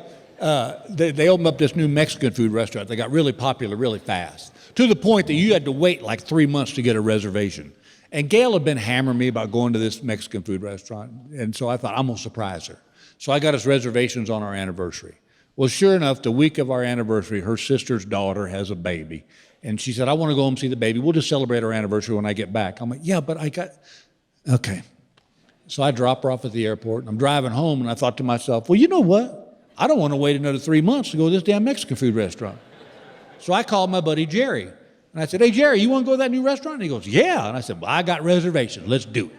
they opened up this new Mexican food restaurant. They got really popular really fast, to the point that you had to wait like 3 months to get a reservation. And Gail had been hammering me about going to this Mexican food restaurant, and so I thought, I'm going to surprise her. So I got us reservations on our anniversary. Well, sure enough, the week of our anniversary, her sister's daughter has a baby. And she said, I want to go home and see the baby. We'll just celebrate our anniversary when I get back. I'm like, yeah, but okay. So I drop her off at the airport, and I'm driving home, and I thought to myself, well, you know what? I don't want to wait another 3 months to go to this damn Mexican food restaurant. So I called my buddy Jerry, and I said, hey, Jerry, you want to go to that new restaurant? And he goes, yeah. And I said, well, I got reservations. Let's do it.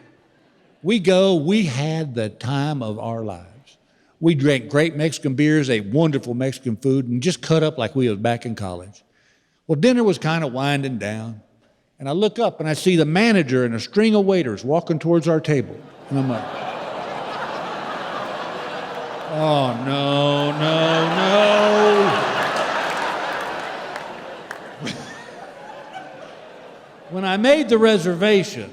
We go. We had the time of our lives. We drank great Mexican beers, ate wonderful Mexican food, and just cut up like we was back in college. Well, dinner was kind of winding down, and I look up, and I see the manager and a string of waiters walking towards our table. And I'm like, oh, no. When I made the reservation,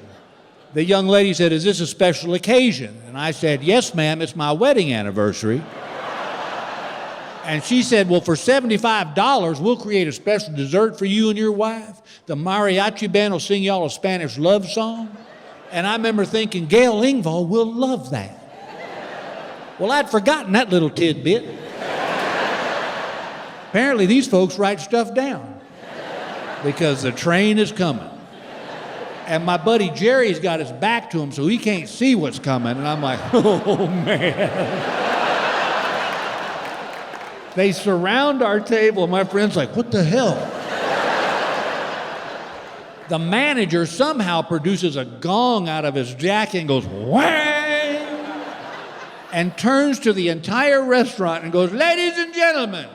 the young lady said, is this a special occasion? And I said, yes, ma'am, it's my wedding anniversary. And she said, well, for $75, we'll create a special dessert for you and your wife. The mariachi band will sing y'all a Spanish love song. And I remember thinking, Bill Engvall will love that. Well, I'd forgotten that little tidbit. Apparently, these folks write stuff down because the train is coming. And my buddy Jerry's got his back to him, so he can't see what's coming. And I'm like, oh, man. They surround our table, and my friend's like, what the hell? The manager somehow produces a gong out of his jacket and goes, whang! And turns to the entire restaurant and goes, ladies and gentlemen,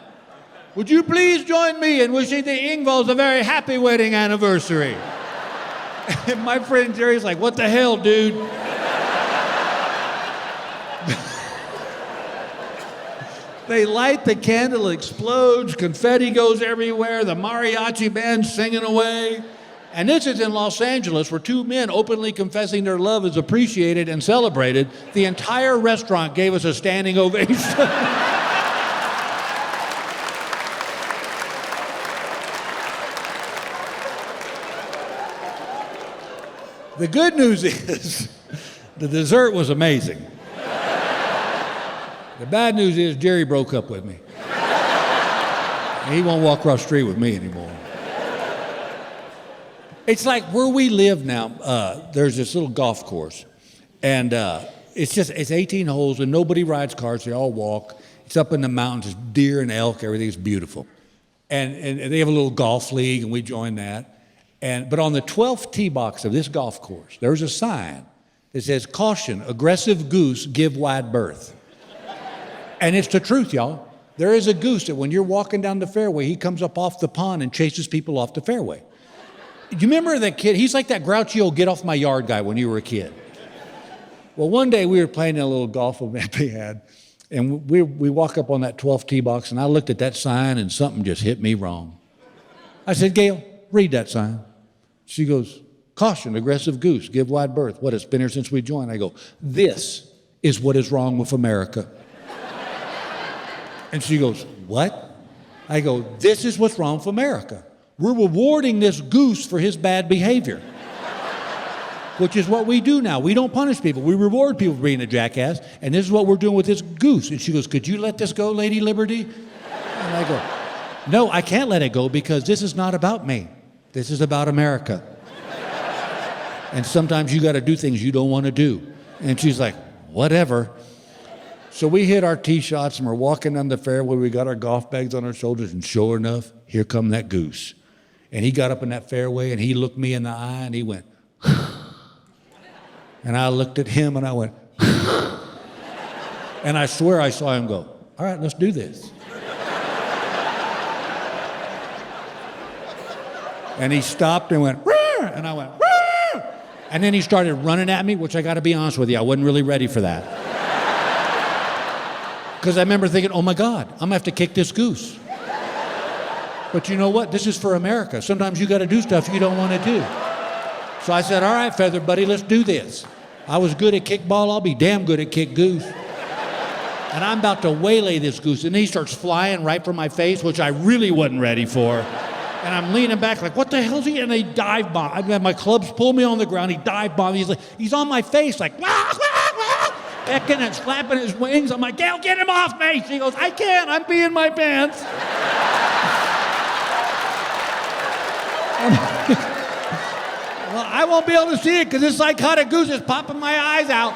would you please join me in wishing the Engvalls a very happy wedding anniversary? And my friend Jerry's like, what the hell, dude? They light the candle, it explodes, confetti goes everywhere, the mariachi band's singing away. And this is in Los Angeles, where two men openly confessing their love is appreciated and celebrated. The entire restaurant gave us a standing ovation. The good news is the dessert was amazing. The bad news is Jerry broke up with me. He won't walk across the street with me anymore. It's like where we live now, there's this little golf course. And it's 18 holes, and nobody rides cars. They all walk. It's up in the mountains. It's deer and elk. Everything's beautiful. And they have a little golf league, and we join that. But on the 12th tee box of this golf course, there's a sign that says, caution, aggressive goose give wide berth. And it's the truth, y'all. There is a goose that when you're walking down the fairway, he comes up off the pond and chases people off the fairway. You remember that kid? He's like that grouchy old get off my yard guy when you were a kid. Well, one day we were playing in a little golf event they had, and we walk up on that 12th tee box, and I looked at that sign, and something just hit me wrong. I said, Gail, read that sign. She goes, caution, aggressive goose, give wide berth. What, it's been here since we joined? I go, this is what is wrong with America. And she goes, what? I go, this is what's wrong with America. We're rewarding this goose for his bad behavior, which is what we do now. We don't punish people. We reward people for being a jackass, and this is what we're doing with this goose. And she goes, could you let this go, Lady Liberty? And I go, no, I can't let it go because this is not about me. This is about America. And sometimes you got to do things you don't want to do. And she's like, whatever. So we hit our tee shots, and we're walking down the fairway. We got our golf bags on our shoulders, and sure enough, here come that goose. And he got up in that fairway, and he looked me in the eye, and he went, And I looked at him and I went, and I swear I saw him go, all right, let's do this. And he stopped and went, "Rrr!" And I went, "Rrr!" And then he started running at me, which I got to be honest with you, I wasn't really ready for that. Because I remember thinking, oh my God, I'm going to have to kick this goose. But you know what? This is for America. Sometimes you got to do stuff you don't want to do. So I said, all right, feather buddy, let's do this. I was good at kickball, I'll be damn good at kick goose. And I'm about to waylay this goose, and he starts flying right for my face, which I really wasn't ready for. And I'm leaning back like, what the hell is he? And they dive bomb. I had my clubs pull me on the ground. He dive bombed. He's on my face like, wah, wah, wah, pecking and slapping his wings. I'm like, Gail, get him off me. She goes, I can't. I'm peeing my pants. Well, I won't be able to see it because this psychotic goose is popping my eyes out.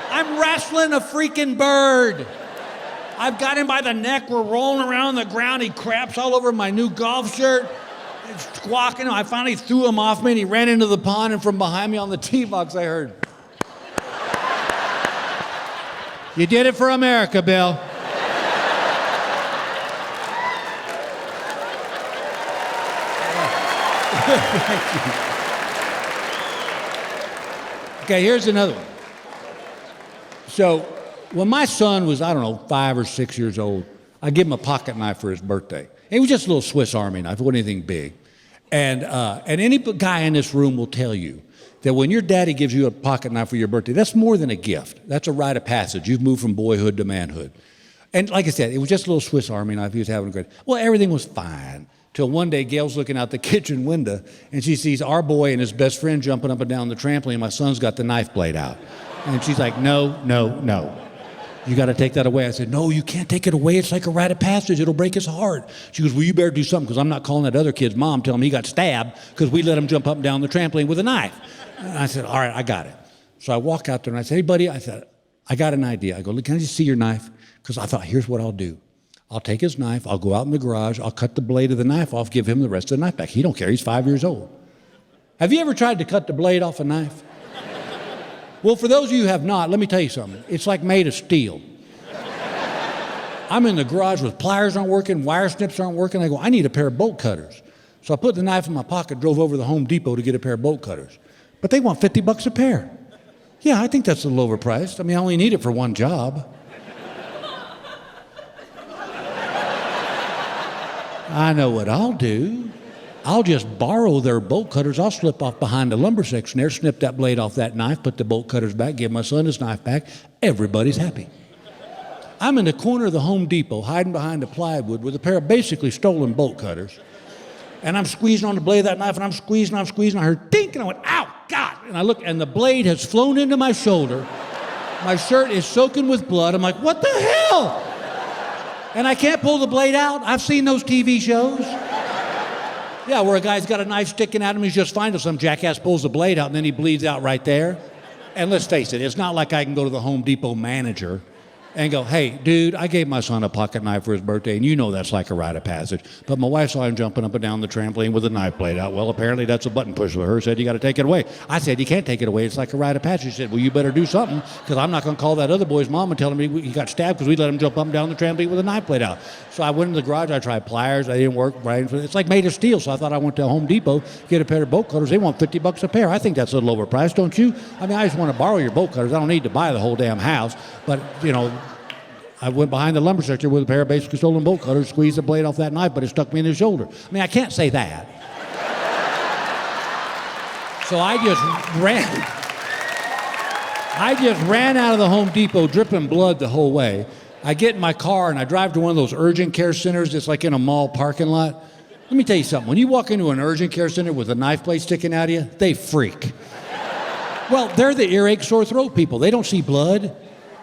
I'm wrestling a freaking bird. I've got him by the neck. We're rolling around on the ground. He craps all over my new golf shirt. He's squawking. I finally threw him off me, and he ran into the pond, and from behind me on the tee box, I heard, you did it for America, Bill. Okay, here's another one. So, when my son was, 5 or 6 years old, I gave him a pocket knife for his birthday. It was just a little Swiss Army knife, it wasn't anything big. And any guy in this room will tell you that when your daddy gives you a pocket knife for your birthday, that's more than a gift. That's a rite of passage. You've moved from boyhood to manhood. And like I said, it was just a little Swiss Army knife. He was having a great. Well, everything was fine. Till one day, Gail's looking out the kitchen window, and she sees our boy and his best friend jumping up and down the trampoline. My son's got the knife blade out. And she's like, no, no, no. You got to take that away. I said, no, you can't take it away. It's like a rite of passage. It'll break his heart. She goes, well, you better do something because I'm not calling that other kid's mom, telling him he got stabbed because we let him jump up and down the trampoline with a knife. And I said, all right, I got it. So I walk out there and I said, hey, buddy, I said, I got an idea. I go, look, can I just see your knife? Because I thought, here's what I'll do. I'll take his knife. I'll go out in the garage. I'll cut the blade of the knife off, give him the rest of the knife back. He don't care. He's 5 years old. Have you ever tried to cut the blade off a knife? Well, for those of you who have not, let me tell you something. It's like made of steel. I'm in the garage with pliers aren't working, wire snips aren't working. I go, I need a pair of bolt cutters. So I put the knife in my pocket, drove over to the Home Depot to get a pair of bolt cutters. But they want $50 a pair. Yeah, I think that's a little overpriced. I mean, I only need it for one job. I know what I'll do. I'll just borrow their bolt cutters. I'll slip off behind the lumber section there, snip that blade off that knife, put the bolt cutters back, give my son his knife back. Everybody's happy. I'm in the corner of the Home Depot, hiding behind the plywood with a pair of basically stolen bolt cutters. And I'm squeezing on the blade of that knife, and I'm squeezing. I heard dink, and I went, ow, God. And I look, and the blade has flown into my shoulder. My shirt is soaking with blood. I'm like, what the hell? And I can't pull the blade out. I've seen those TV shows. Yeah, where a guy's got a knife sticking at him, he's just fine till some jackass pulls the blade out, and then he bleeds out right there. And let's face it, it's not like I can go to the Home Depot manager and go, hey, dude, I gave my son a pocket knife for his birthday, and you know that's like a rite of passage. But my wife saw him jumping up and down the trampoline with a knife blade out. Well, apparently that's a button push for her. Said, you got to take it away. I said, you can't take it away. It's like a rite of passage. She said, well, you better do something, because I'm not going to call that other boy's mom and tell him he got stabbed because we let him jump up and down the trampoline with a knife blade out. So I went in the garage. I tried pliers. They didn't work. Right? It's like made of steel. So I thought I went to Home Depot, get a pair of bolt cutters. They want $50 a pair. I think that's a little overpriced, don't you? I mean, I just want to borrow your bolt cutters. I don't need to buy the whole damn house. But, you know, I went behind the lumber sector with a pair of basically stolen bolt cutters, squeezed the blade off that knife, but it stuck me in the shoulder. I mean, I can't say that. So I just ran out of the Home Depot, dripping blood the whole way. I get in my car and I drive to one of those urgent care centers that's like in a mall parking lot. Let me tell you something. When you walk into an urgent care center with a knife blade sticking out of you, they freak. Well, they're the earache, sore throat people. They don't see blood.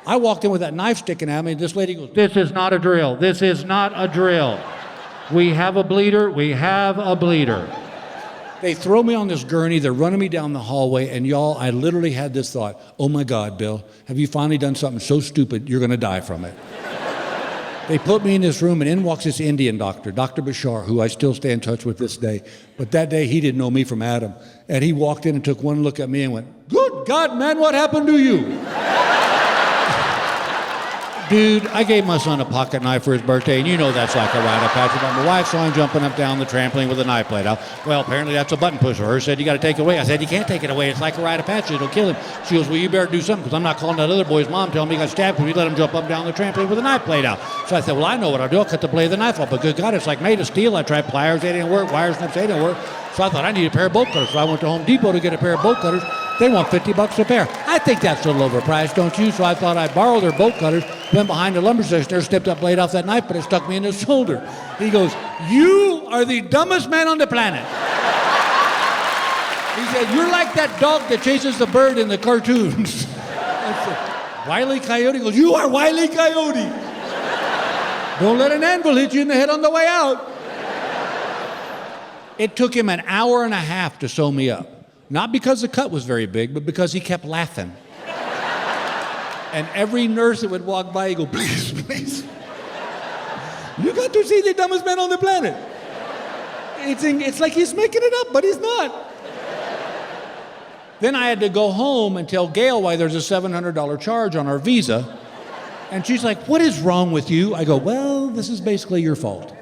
I walked in with that knife sticking at me, and this lady goes, this is not a drill. This is not a drill. We have a bleeder. We have a bleeder. They throw me on this gurney. They're running me down the hallway, and y'all, I literally had this thought, oh my God, Bill, have you finally done something so stupid you're going to die from it? They put me in this room, and in walks this Indian doctor, Dr. Bashar, who I still stay in touch with this day. But that day, he didn't know me from Adam. And he walked in and took one look at me and went, "Good God, man, what happened to you?" Dude, I gave my son a pocket knife for his birthday, and you know that's like a rite of passage. My wife saw him jumping up down the trampoline with a knife blade out. Well, apparently that's a button pusher. Her said, "You got to take it away." I said, "You can't take it away. It's like a rite of passage. It'll kill him." She goes, "Well, you better do something, because I'm not calling that other boy's mom telling me he got stabbed because we let him jump up down the trampoline with a knife blade out." So I said, "Well, I know what I'll do. I'll cut the blade of the knife off. But good God, it's like made of steel. I tried pliers, they didn't work. Wire snips, they didn't work. So I thought I need a pair of bolt cutters. So I went to Home Depot to get a pair of bolt cutters. They want $50 a pair. I think that's a little overpriced, don't you? So I thought I'd borrow their bolt cutters, went behind the lumber section there, snipped that blade off that knife, but it stuck me in the shoulder." He goes, "You are the dumbest man on the planet." He said, "You're like that dog that chases the bird in the cartoons." I said, "Wile E. Coyote?" He goes, "You are Wile E. Coyote. Don't let an anvil hit you in the head on the way out." It took him an hour and a half to sew me up. Not because the cut was very big, but because he kept laughing. And every nurse that would walk by, he'd go, "Please, please. You got to see the dumbest man on the planet." It's like he's making it up, but he's not. Then I had to go home and tell Gail why there's a $700 charge on our visa. And she's like, "What is wrong with you?" I go, "Well, this is basically your fault."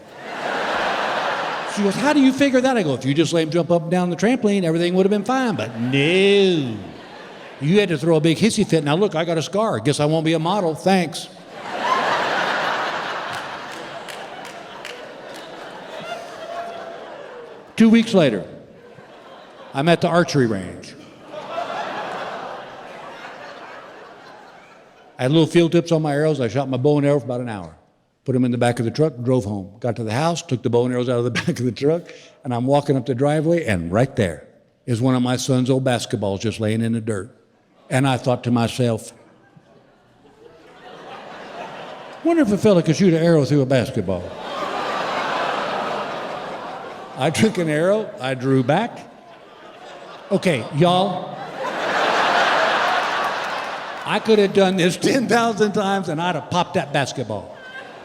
She goes, "How do you figure that?" I go, "If you just let him jump up and down the trampoline, everything would have been fine." But no. You had to throw a big hissy fit. Now look, I got a scar. Guess I won't be a model. Thanks. 2 weeks later, I'm at the archery range. I had little field tips on my arrows. I shot my bow and arrow for about an hour. Put them in the back of the truck, drove home. Got to the house, took the bow and arrows out of the back of the truck, and I'm walking up the driveway, and right there is one of my son's old basketballs just laying in the dirt. And I thought to myself, wonder if a fella could shoot an arrow through a basketball. I took an arrow, I drew back. Okay, y'all, I could have done this 10,000 times and I'd have popped that basketball.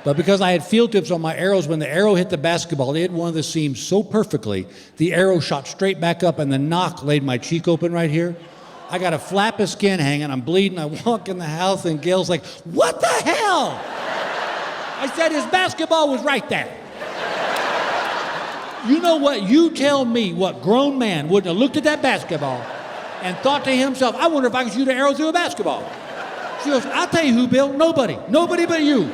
But because I had field tips on my arrows, when the arrow hit the basketball, it hit one of the seams so perfectly, the arrow shot straight back up and the knock laid my cheek open right here. I got a flap of skin hanging, I'm bleeding, I walk in the house and Gail's like, "What the hell?" I said, "His basketball was right there." You know what? You tell me what grown man wouldn't have looked at that basketball and thought to himself, "I wonder if I could shoot an arrow through a basketball." She goes, "I'll tell you who, Bill, nobody but you.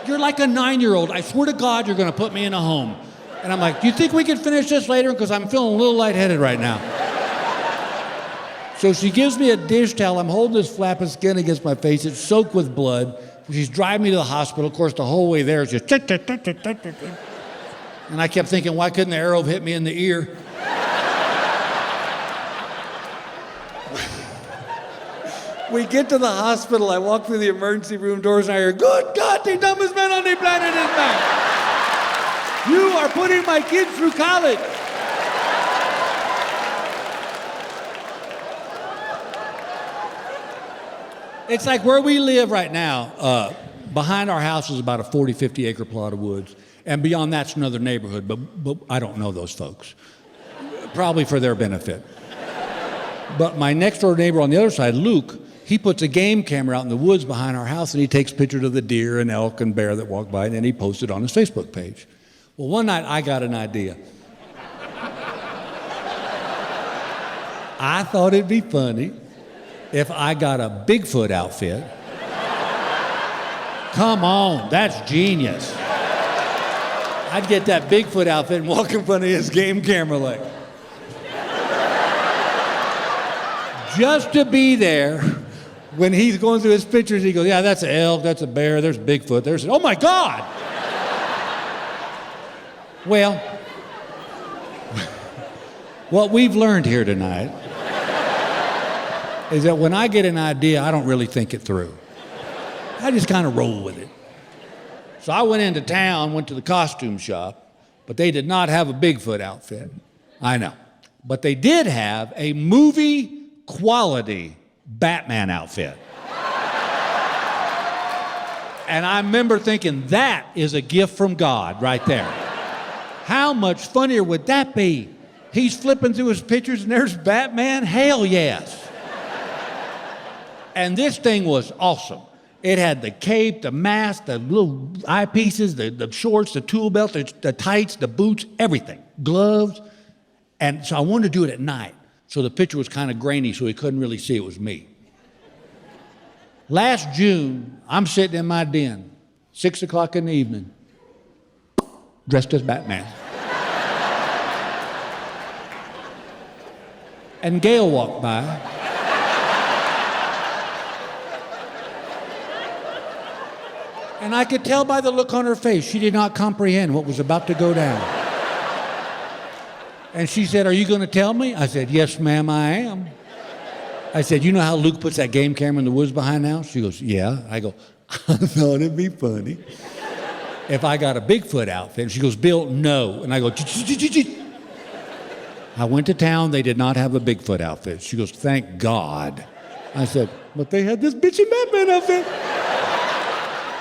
You're like a 9-year-old. I swear to God, you're gonna put me in a home." And I'm like, "Do you think we can finish this later? Because I'm feeling a little lightheaded right now." So she gives me a dish towel. I'm holding this flap of skin against my face. It's soaked with blood. She's driving me to the hospital. Of course, the whole way there is just... And I kept thinking, why couldn't the arrow have hit me in the ear? We get to the hospital. I walk through the emergency room doors and I hear, "Good God, the dumbest man on the planet is back. You are putting my kids through college." It's like where we live right now, behind our house is about a 40, 50 acre plot of woods. And beyond that's another neighborhood, but I don't know those folks. Probably for their benefit. But my next door neighbor on the other side, Luke, he puts a game camera out in the woods behind our house and he takes pictures of the deer and elk and bear that walk by and then he posts it on his Facebook page. Well, one night I got an idea. I thought it'd be funny if I got a Bigfoot outfit. Come on, that's genius. I'd get that Bigfoot outfit and walk in front of his game camera like. Just to be there when he's going through his pictures, he goes, "Yeah, that's an elk, that's a bear, there's Bigfoot, there's, oh my God!" Well, what we've learned here tonight is that when I get an idea, I don't really think it through. I just kind of roll with it. So I went into town, went to the costume shop, but they did not have a Bigfoot outfit. I know. But they did have a movie quality Batman outfit. And I remember thinking, that is a gift from God right there. How much funnier would that be? He's flipping through his pictures and there's Batman? Hell yes. And this thing was awesome. It had the cape, the mask, the little eyepieces, the shorts, the tool belt, the tights, the boots, everything. Gloves. And so I wanted to do it at night. So the picture was kind of grainy, so he couldn't really see it was me. Last June, I'm sitting in my den, 6 o'clock in the evening, dressed as Batman. And Gail walked by. And I could tell by the look on her face, she did not comprehend what was about to go down. And she said, "Are you going to tell me?" I said, "Yes, ma'am, I am." I said, "You know how Luke puts that game camera in the woods behind the house?" She goes, "Yeah." I go, "I thought it'd be funny if I got a Bigfoot outfit." And she goes, "Bill, no." And I go, "Ch-ch-ch-ch-ch." I went to town. They did not have a Bigfoot outfit. She goes, "Thank God." I said, "But they had this bitchy Batman outfit."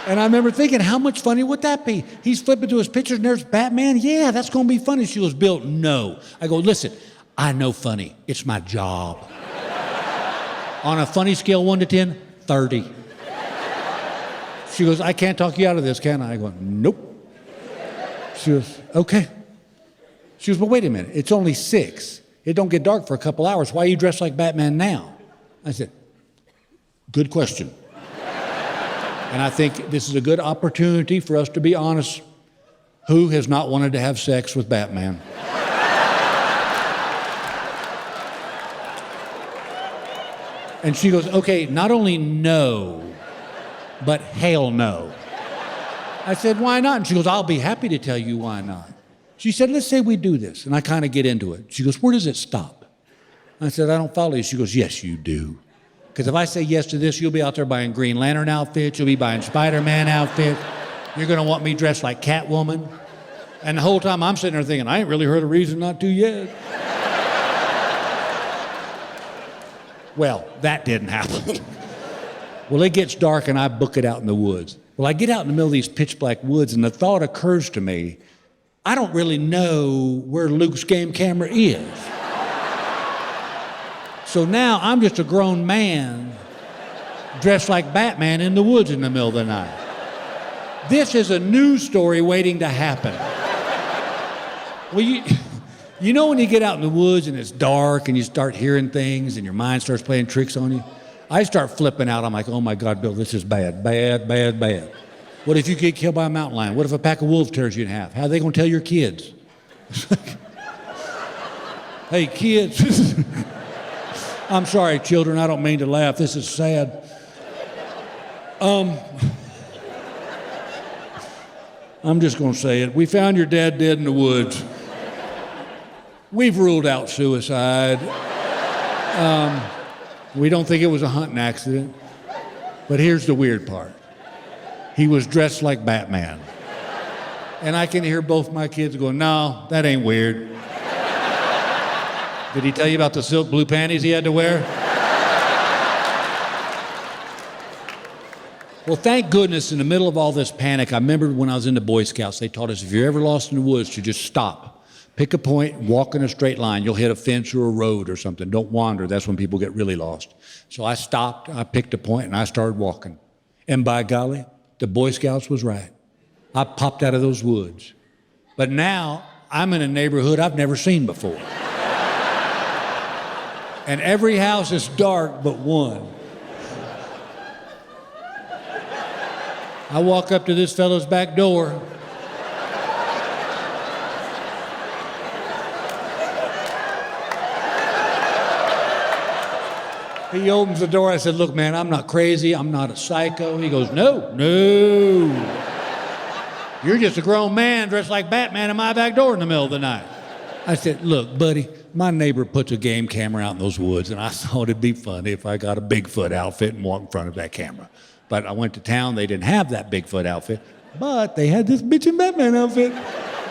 And I remember thinking, how much funny would that be? He's flipping through his pictures and there's Batman. Yeah, that's going to be funny. She goes, "Bill, no." I go, "Listen, I know funny. It's my job." On a funny scale, 1 to 10, 30. She goes, "I can't talk you out of this, can I?" I go, "Nope." She goes, "Okay." She goes, "But wait a minute. It's only 6. It don't get dark for a couple hours. Why are you dressed like Batman now?" I said, "Good question." And I think this is a good opportunity for us to be honest. Who has not wanted to have sex with Batman? And she goes, "Okay, not only no, but hell no." I said, "Why not?" And she goes, "I'll be happy to tell you why not." She said, "Let's say we do this." And I kind of get into it. She goes, "Where does it stop?" I said, "I don't follow you." She goes, "Yes, you do. Because if I say yes to this, you'll be out there buying Green Lantern outfits, you'll be buying Spider-Man outfits, you're going to want me dressed like Catwoman." And the whole time I'm sitting there thinking, I ain't really heard a reason not to yet. Well, that didn't happen. Well, it gets dark and I book it out in the woods. Well, I get out in the middle of these pitch black woods and the thought occurs to me, I don't really know where Luke's game camera is. So now I'm just a grown man dressed like Batman in the woods in the middle of the night. This is a news story waiting to happen. Well, you know when you get out in the woods and it's dark and you start hearing things and your mind starts playing tricks on you? I start flipping out. I'm like, "Oh my God, Bill, this is bad, bad, bad, bad. What if you get killed by a mountain lion? What if a pack of wolves tears you in half? How are they going to tell your kids?" Hey, kids. I'm sorry, children, I don't mean to laugh. This is sad. I'm just going to say it. We found your dad dead in the woods. We've ruled out suicide. We don't think it was a hunting accident. But here's the weird part. He was dressed like Batman. And I can hear both my kids going, "No, that ain't weird." Did he tell you about the silk blue panties he had to wear? Well, thank goodness in the middle of all this panic, I remember when I was in the Boy Scouts, they taught us if you're ever lost in the woods to just stop. Pick a point, walk in a straight line. You'll hit a fence or a road or something. Don't wander. That's when people get really lost. So I stopped, I picked a point, and I started walking. And by golly, the Boy Scouts was right. I popped out of those woods. But now I'm in a neighborhood I've never seen before. And every house is dark but one. I walk up to this fellow's back door. He opens the door. I said, "Look, man, I'm not crazy. I'm not a psycho." He goes, No. You're just a grown man dressed like Batman in my back door in the middle of the night. I said, "Look, buddy, my neighbor puts a game camera out in those woods, and I thought it'd be funny if I got a Bigfoot outfit and walked in front of that camera." But I went to town. They didn't have that Bigfoot outfit, but they had this bitchin' Batman outfit.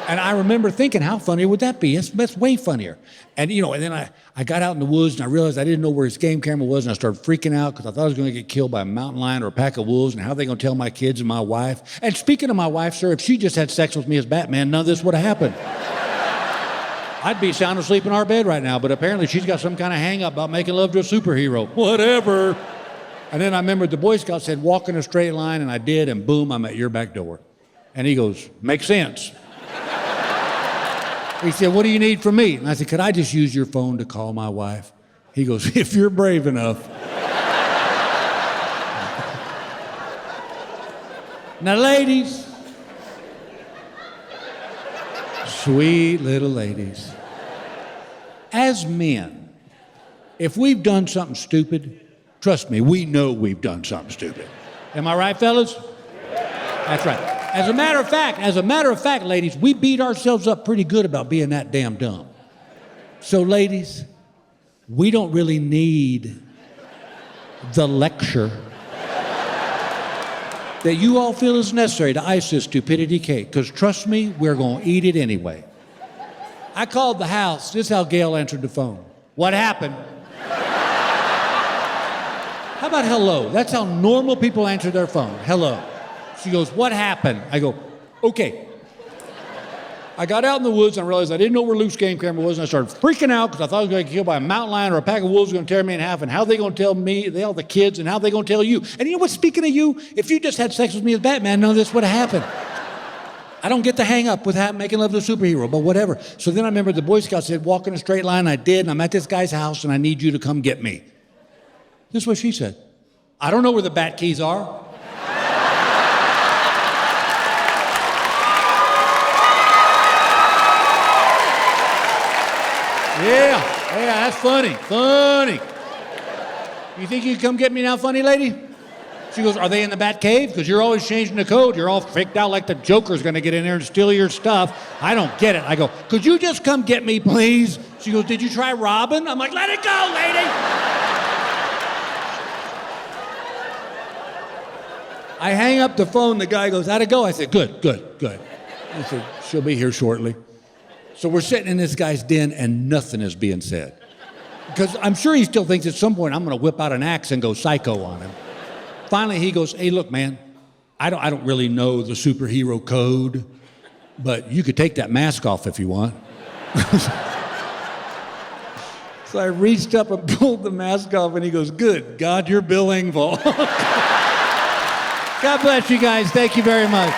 And I remember thinking, how funny would that be? That's way funnier. And, and then I got out in the woods and I realized I didn't know where his game camera was, and I started freaking out because I thought I was going to get killed by a mountain lion or a pack of wolves, and how are they going to tell my kids and my wife? And speaking of my wife, sir, if she just had sex with me as Batman, none of this would have happened. I'd be sound asleep in our bed right now, but apparently she's got some kind of hang-up about making love to a superhero. Whatever. And then I remember the Boy Scout said, walk in a straight line, and I did, and boom, I'm at your back door. And he goes, makes sense. He said, what do you need from me? And I said, could I just use your phone to call my wife? He goes, if you're brave enough. Now, ladies, sweet little ladies, as men, if we've done something stupid, trust me, we know we've done something stupid. Am I right, fellas? That's right. As a matter of fact, ladies, we beat ourselves up pretty good about being that damn dumb. So, ladies, we don't really need the lecture that you all feel is necessary to ice this stupidity cake, because trust me, we're going to eat it anyway. I called the house. This is how Gail answered the phone. What happened? How about hello? That's how normal people answer their phone. Hello. She goes, what happened? I go, okay. I got out in the woods and I realized I didn't know where Luke's game camera was, and I started freaking out because I thought I was going to get killed by a mountain lion or a pack of wolves going to tear me in half, and how are they going to tell me, all the kids, and how are they going to tell you? And you know what, speaking of you, if you just had sex with me as Batman, none of this would have happened. I don't get the hang up with making love to a superhero, but whatever. So then I remember the Boy Scout said, walk in a straight line. I did, and I'm at this guy's house, and I need you to come get me. This is what she said. I don't know where the bat keys are. Yeah, that's funny. You think you can come get me now, funny lady? She goes, are they in the bat cave? Because you're always changing the code. You're all freaked out like the Joker's going to get in there and steal your stuff. I don't get it. I go, could you just come get me, please? She goes, did you try Robin? I'm like, let it go, lady. I hang up the phone. The guy goes, how'd it go? I said, good. I said, she'll be here shortly. So we're sitting in this guy's den and nothing is being said. Because I'm sure he still thinks at some point I'm going to whip out an axe and go psycho on him. Finally, he goes, hey, look, man, I don't really know the superhero code, but you could take that mask off if you want. So I reached up and pulled the mask off, and he goes, good God, you're Bill Engvall. God bless you guys. Thank you very much.